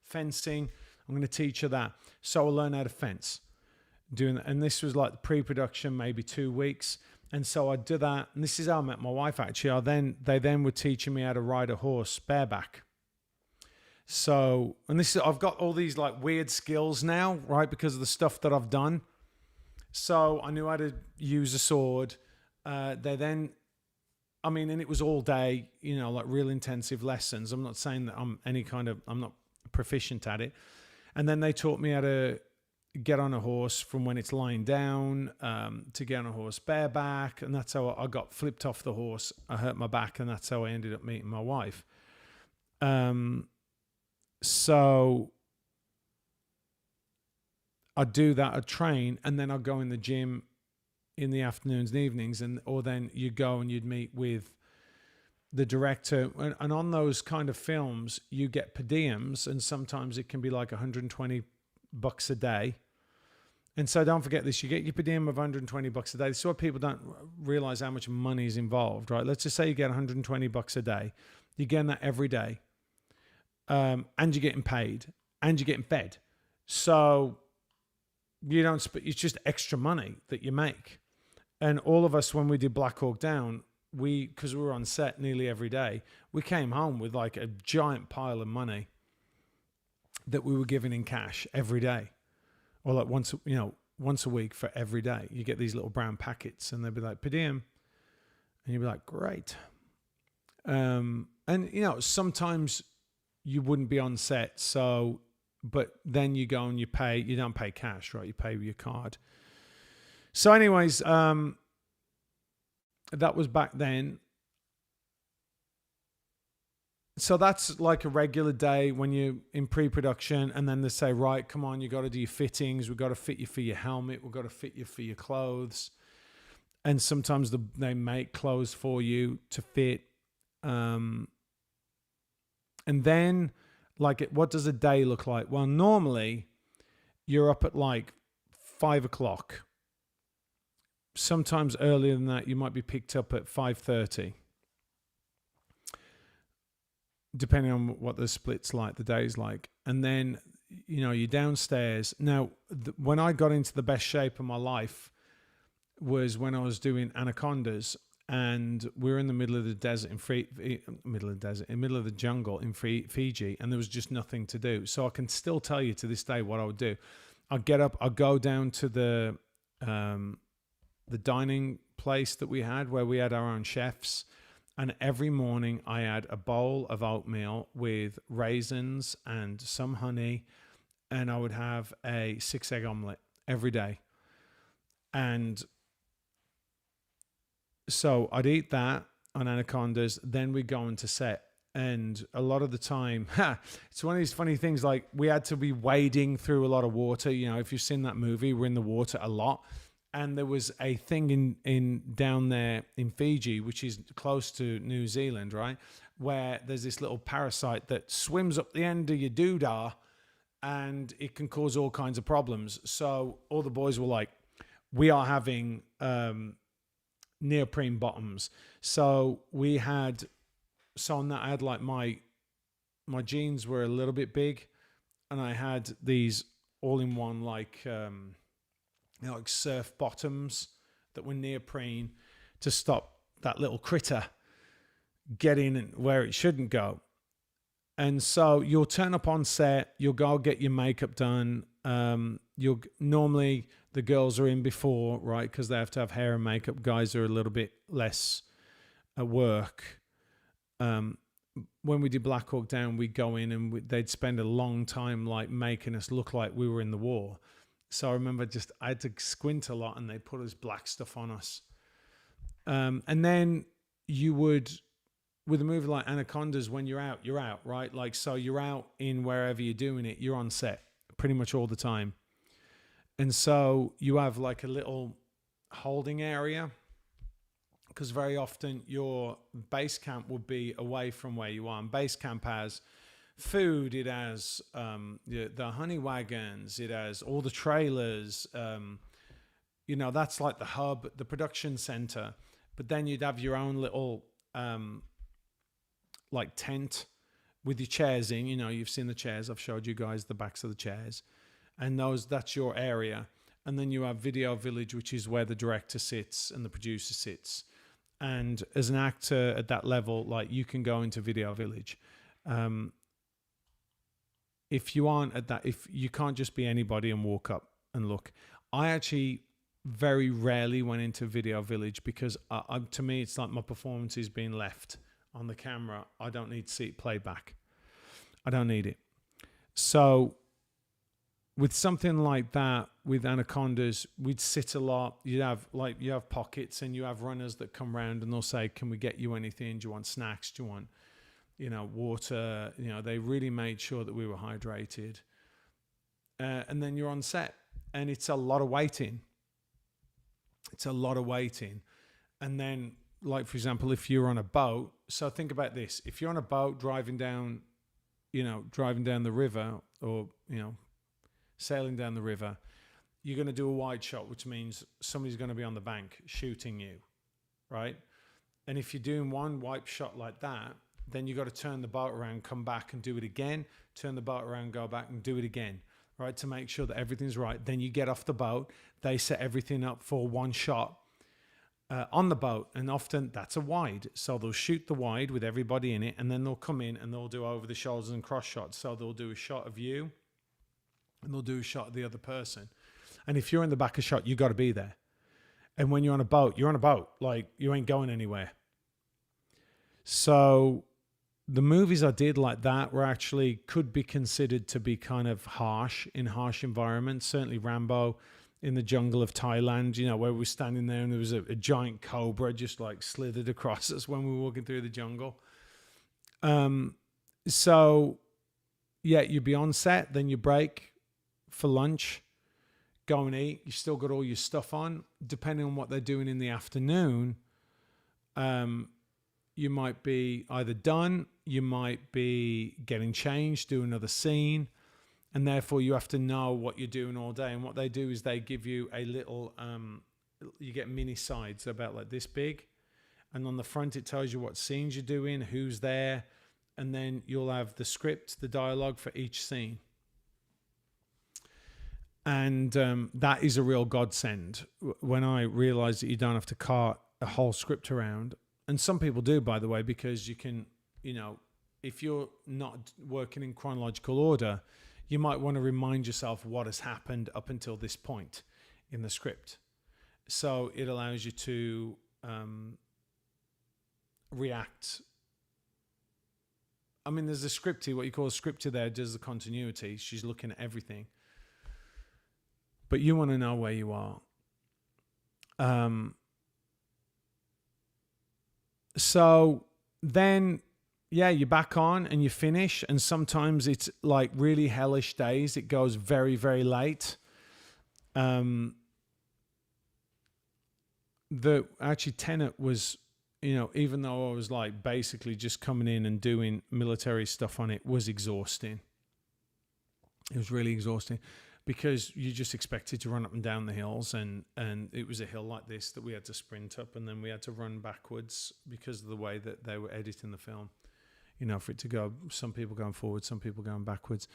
Speaker 1: fencing. I'm going to teach you that. So I'll learn how to fence. Doing that. And this was like the pre-production, maybe 2 weeks. And so I'd do that. And this is how I met my wife, actually. They then were teaching me how to ride a horse bareback. So, and I've got all these like weird skills now, right? Because of the stuff that I've done. So I knew how to use a sword. And it was all day, like real intensive lessons. I'm not saying that I'm not proficient at it. And then they taught me how to get on a horse from when it's lying down to get on a horse bareback. And that's how I got flipped off the horse. I hurt my back, and that's how I ended up meeting my wife. So I'd do that, I'd train, and then I'd go in the gym in the afternoons and evenings, or then you go and you'd meet with the director. And on those kind of films, you get per diems, and sometimes it can be like $120 a day. And so don't forget this, you get your per diem of $120 a day. This is what people don't realize, how much money is involved, right? Let's just say you get $120 a day. You're getting that every day. And you're getting paid, and you're getting fed. So it's just extra money that you make. And all of us, when we did Black Hawk Down, because we were on set nearly every day, we came home with like a giant pile of money that we were given in cash every day, or like once a week for every day. You get these little brown packets, and they'd be like per diem, and you'd be like, great. And sometimes you wouldn't be on set. So, but then you go and you don't pay cash, right? You pay with your card. So anyways, that was back then. So that's like a regular day when you're in pre-production, and then they say, right, come on, you got to do your fittings. We've got to fit you for your helmet. We've got to fit you for your clothes. And sometimes they make clothes for you to fit. And then, like, what does a day look like? Well, normally you're up at like 5 o'clock. Sometimes earlier than that, you might be picked up at 5:30. Depending on what the split's like, the day's like. And then, you're downstairs. Now, when I got into the best shape of my life was when I was doing Anacondas, and we were in the middle of the desert middle of the jungle in Fiji, and there was just nothing to do. So I can still tell you to this day what I would do. I'd get up, I'd go down to the dining place that we had, where we had our own chefs. And every morning I had a bowl of oatmeal with raisins and some honey, and I would have a 6-egg omelette every day. And so I'd eat that on Anacondas, then we'd go into set. And a lot of the time, it's one of these funny things, like we had to be wading through a lot of water. If you've seen that movie, we're in the water a lot. And there was a thing in down there in Fiji, which is close to New Zealand, right? Where there's this little parasite that swims up the end of your doodah, and it can cause all kinds of problems. So all the boys were like, we are having neoprene bottoms. So on that I had like my jeans were a little bit big, and I had these all-in-one like surf bottoms that were neoprene to stop that little critter getting where it shouldn't go. And so you'll turn up on set, you'll go get your makeup done. Normally the girls are in before, right? Because they have to have hair and makeup. Guys are a little bit less at work. When we did Black Hawk Down, we'd go in and they'd spend a long time like making us look like we were in the war. So I remember I had to squint a lot, and they put this black stuff on us. And then you would, with a movie like Anacondas, when you're out, right? Like, so you're out in wherever you're doing it, you're on set pretty much all the time. And so you have like a little holding area, because very often your base camp would be away from where you are. And base camp has food, it has the honey wagons, it has all the trailers, that's like the hub, the production center. But then you'd have your own little like tent with your chairs in. You've seen the chairs, I've showed you guys the backs of the chairs, and that's your area. And then you have Video Village, which is where the director sits and the producer sits. And as an actor at that level, like, you can go into Video Village. If you aren't at that, if you can't just be anybody and walk up and look. I actually very rarely went into Video Village, because to me, it's like my performance is being left on the camera. I don't need to see it playback. I don't need it. So with something like that, with Anacondas, we'd sit a lot. You have pockets, and you have runners that come around and they'll say, can we get you anything? Do you want snacks? Do you want water? They really made sure that we were hydrated. And then you're on set, and it's a lot of waiting. And then, like, for example, if you're on a boat, so think about this. If you're on a boat driving down the river, or, sailing down the river, you're going to do a wide shot, which means somebody's going to be on the bank shooting you, right? And if you're doing one wipe shot like that, then you got to turn the boat around, come back and do it again, turn the boat around, go back and do it again, right? To make sure that everything's right. Then you get off the boat, they set everything up for one shot on the boat, and often that's a wide. So they'll shoot the wide with everybody in it, and then they'll come in and they'll do over the shoulders and cross shots. So they'll do a shot of you, and they'll do a shot of the other person. And if you're in the back of shot, you got to be there. And when you're on a boat, like, you ain't going anywhere. So the movies I did like that were actually could be considered to be kind of harsh environments. Certainly Rambo in the jungle of Thailand, where we were standing there and there was a giant cobra just like slithered across us when we were walking through the jungle. So yeah, you'd be on set, then you break for lunch, go and eat. You still got all your stuff on. Depending on what they're doing in the afternoon, you might be either done, you might be getting changed, do another scene, and therefore you have to know what you're doing all day. And what they do is they give you a little, you get mini sides about like this big, and on the front it tells you what scenes you're doing, who's there, and then you'll have the script, the dialogue for each scene. And that is a real godsend when I realized that you don't have to cart a whole script around. And some people do, by the way, because you can, if you're not working in chronological order, you might want to remind yourself what has happened up until this point in the script. So it allows you to react. I mean, there's a scripty, what you call a scripty there, does the continuity. She's looking at everything. But you want to know where you are. So then, yeah, you're back on and you finish. And sometimes it's like really hellish days. It goes very, very late. Actually Tenet was, even though I was like basically just coming in and doing military stuff on it, was exhausting. It was really exhausting because you just expected to run up and down the hills, and it was a hill like this that we had to sprint up, and then we had to run backwards because of the way that they were editing the film, for it to go, some people going forward, some people going backwards.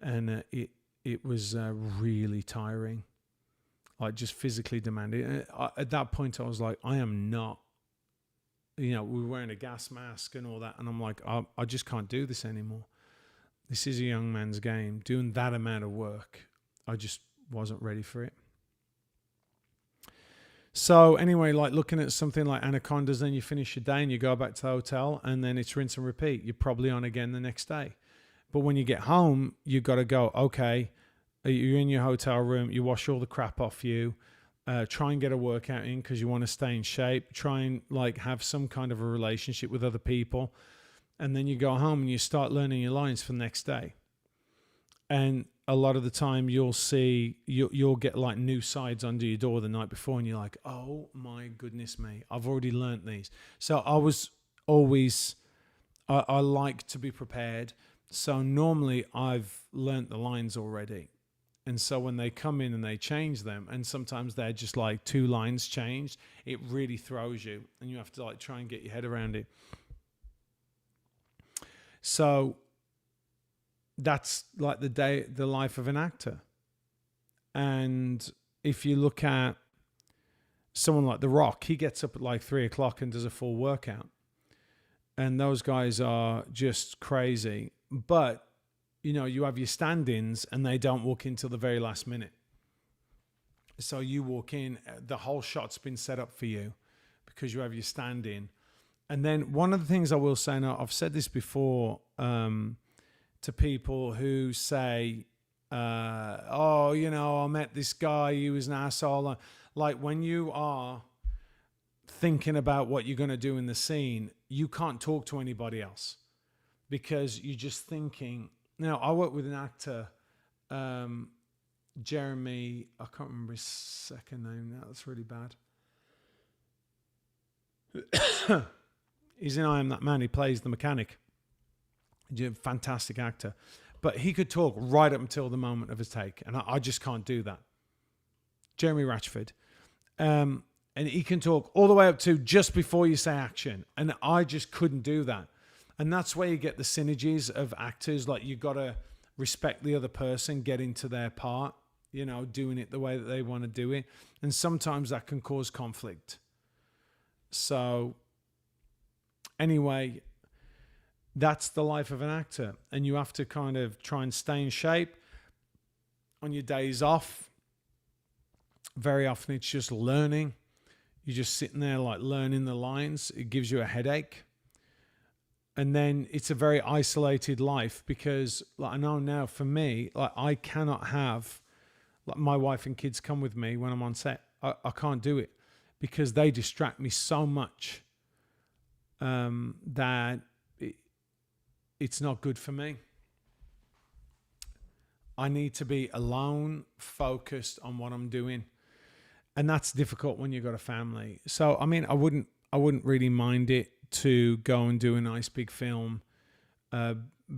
Speaker 1: And it was really tiring, like just physically demanding. At that point I was like, I am not, we were wearing a gas mask and all that, and I'm like, I just can't do this anymore. This is a young man's game. Doing that amount of work, I just wasn't ready for it. So anyway, like looking at something like Anacondas, then you finish your day and you go back to the hotel, and then it's rinse and repeat. You're probably on again the next day. But when you get home, you got to go, okay, you're in your hotel room, you wash all the crap off you, try and get a workout in because you want to stay in shape, try and like have some kind of a relationship with other people. And then you go home and you start learning your lines for the next day. And a lot of the time you'll get like new sides under your door the night before, and you're like, oh my goodness me, I've already learnt these. So I was always, I like to be prepared. So normally I've learnt the lines already. And so when they come in and they change them, and sometimes they're just like 2 lines changed, it really throws you, and you have to like try and get your head around it. So that's like the life of an actor. And if you look at someone like The Rock, he gets up at like 3:00 and does a full workout. And those guys are just crazy. But, you have your stand-ins and they don't walk in till the very last minute. So you walk in, the whole shot's been set up for you because you have your stand-in. And then one of the things I will say, now I've said this before to people who say, I met this guy, he was an asshole. Like when you are thinking about what you're going to do in the scene, you can't talk to anybody else because you're just thinking. Now, I work with an actor, Jeremy, I can't remember his second name now, that's really bad. He's in I Am That Man. He plays the mechanic. He's a fantastic actor. But he could talk right up until the moment of his take. And I just can't do that. Jeremy Ratchford. And he can talk all the way up to just before you say action. And I just couldn't do that. And that's where you get the synergies of actors. Like you got to respect the other person, get into their part, doing it the way that they want to do it. And sometimes that can cause conflict. So anyway, that's the life of an actor. And you have to kind of try and stay in shape on your days off. Very often it's just learning. You're just sitting there like learning the lines. It gives you a headache. And then it's a very isolated life because, like, I know now for me, like, I cannot have, like, my wife and kids come with me when I'm on set. I can't do it because they distract me so much, that it's not good for me. I need to be alone, focused on what I'm doing, and that's difficult when you've got a family. So I mean, I wouldn't really mind it to go and do a nice big film,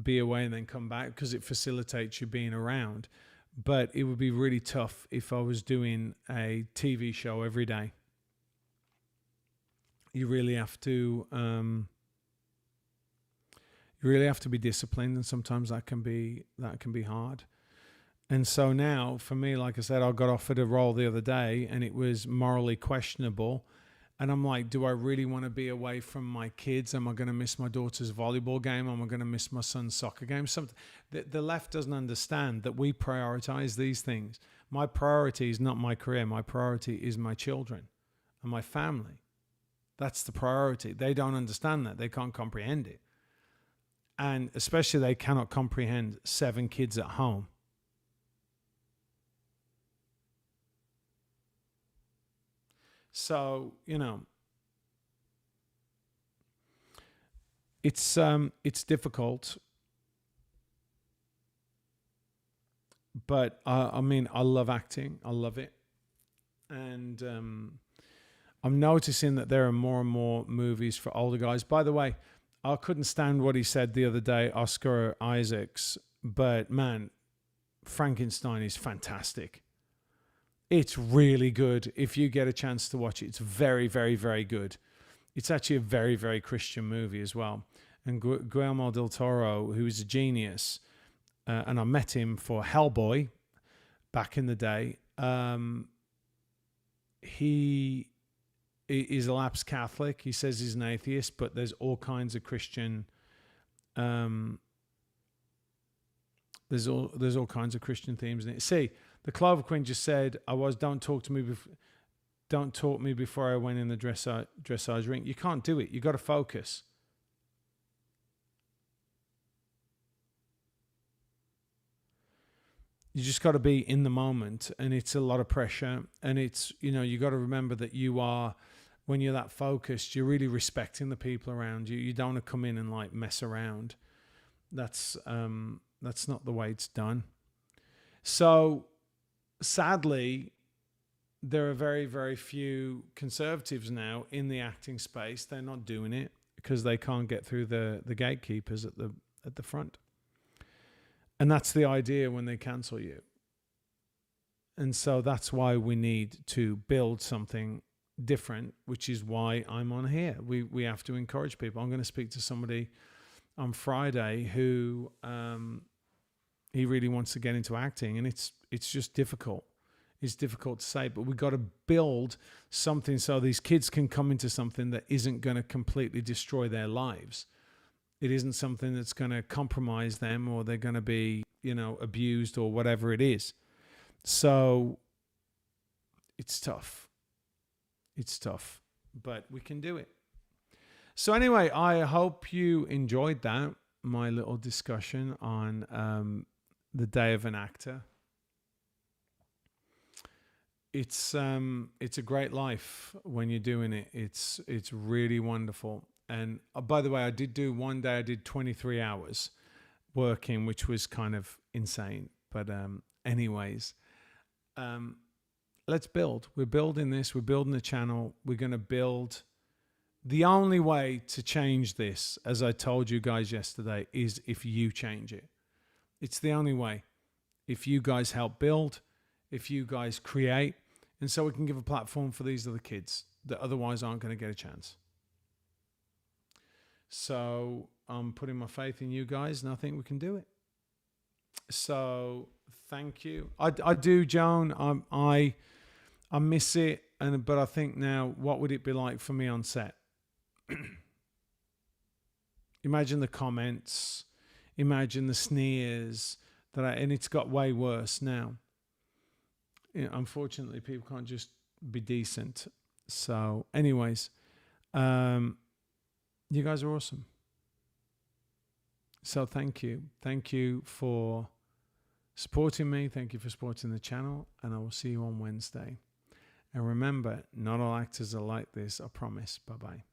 Speaker 1: be away and then come back, because it facilitates you being around. But it would be really tough if I was doing a TV show every day. You really have to be disciplined, and sometimes that can be hard. And so now for me, like I said, I got offered a role the other day and it was morally questionable. And I'm like, do I really want to be away from my kids? Am I going to miss my daughter's volleyball game? Am I going to miss my son's soccer game? The left doesn't understand that we prioritize these things. My priority is not my career. My priority is my children and my family. That's the priority. They don't understand that. They can't comprehend it. And especially they cannot comprehend 7 kids at home. So, it's difficult, but I mean, I love acting. I love it. And I'm noticing that there are more and more movies for older guys. By the way, I couldn't stand what he said the other day, Oscar Isaacs, but man, Frankenstein is fantastic. It's really good. If you get a chance to watch it, it's very, very, very good. It's actually a very, very Christian movie as well. And Guillermo del Toro, who is a genius, and I met him for Hellboy back in the day. He is a lapsed Catholic. He says he's an atheist, but there's all kinds of Christian. There's all kinds of Christian themes in it. See, the Clover Queen just said, don't talk me before I went in the dressage ring. You can't do it. You got to focus. You just got to be in the moment, and it's a lot of pressure. And it's, you got to remember that when you're that focused, you're really respecting the people around you. You don't want to come in and like mess around. That's not the way it's done. So sadly, there are very, very few conservatives now in the acting space. They're not doing it because they can't get through the gatekeepers at the front. And that's the idea when they cancel you. And so that's why we need to build something different, which is why I'm on here. We have to encourage people. I'm going to speak to somebody on Friday who he really wants to get into acting, and it's just difficult. It's difficult to say, but we've got to build something so these kids can come into something that isn't going to completely destroy their lives. It isn't something that's going to compromise them, or they're going to be, abused or whatever it is. So it's tough. It's tough, but we can do it. So anyway, I hope you enjoyed that, my little discussion on the day of an actor. It's a great life when you're doing it. It's really wonderful. And by the way, I did do one day, I did 23 hours working, which was kind of insane. But anyways, let's build. We're building this. We're building the channel. We're going to build. The only way to change this, as I told you guys yesterday, is if you change it. It's the only way. If you guys help build, if you guys create, and so we can give a platform for these other kids that otherwise aren't going to get a chance. So I'm putting my faith in you guys, and I think we can do it. So thank you. I do, Joan. I miss it, but I think now, what would it be like for me on set? Imagine the comments. Imagine the sneers and it's got way worse now. Unfortunately, people can't just be decent. So, anyways, you guys are awesome. So thank you. Thank you for supporting me. Thank you for supporting the channel. And I will see you on Wednesday. And remember, not all actors are like this, I promise. Bye-bye.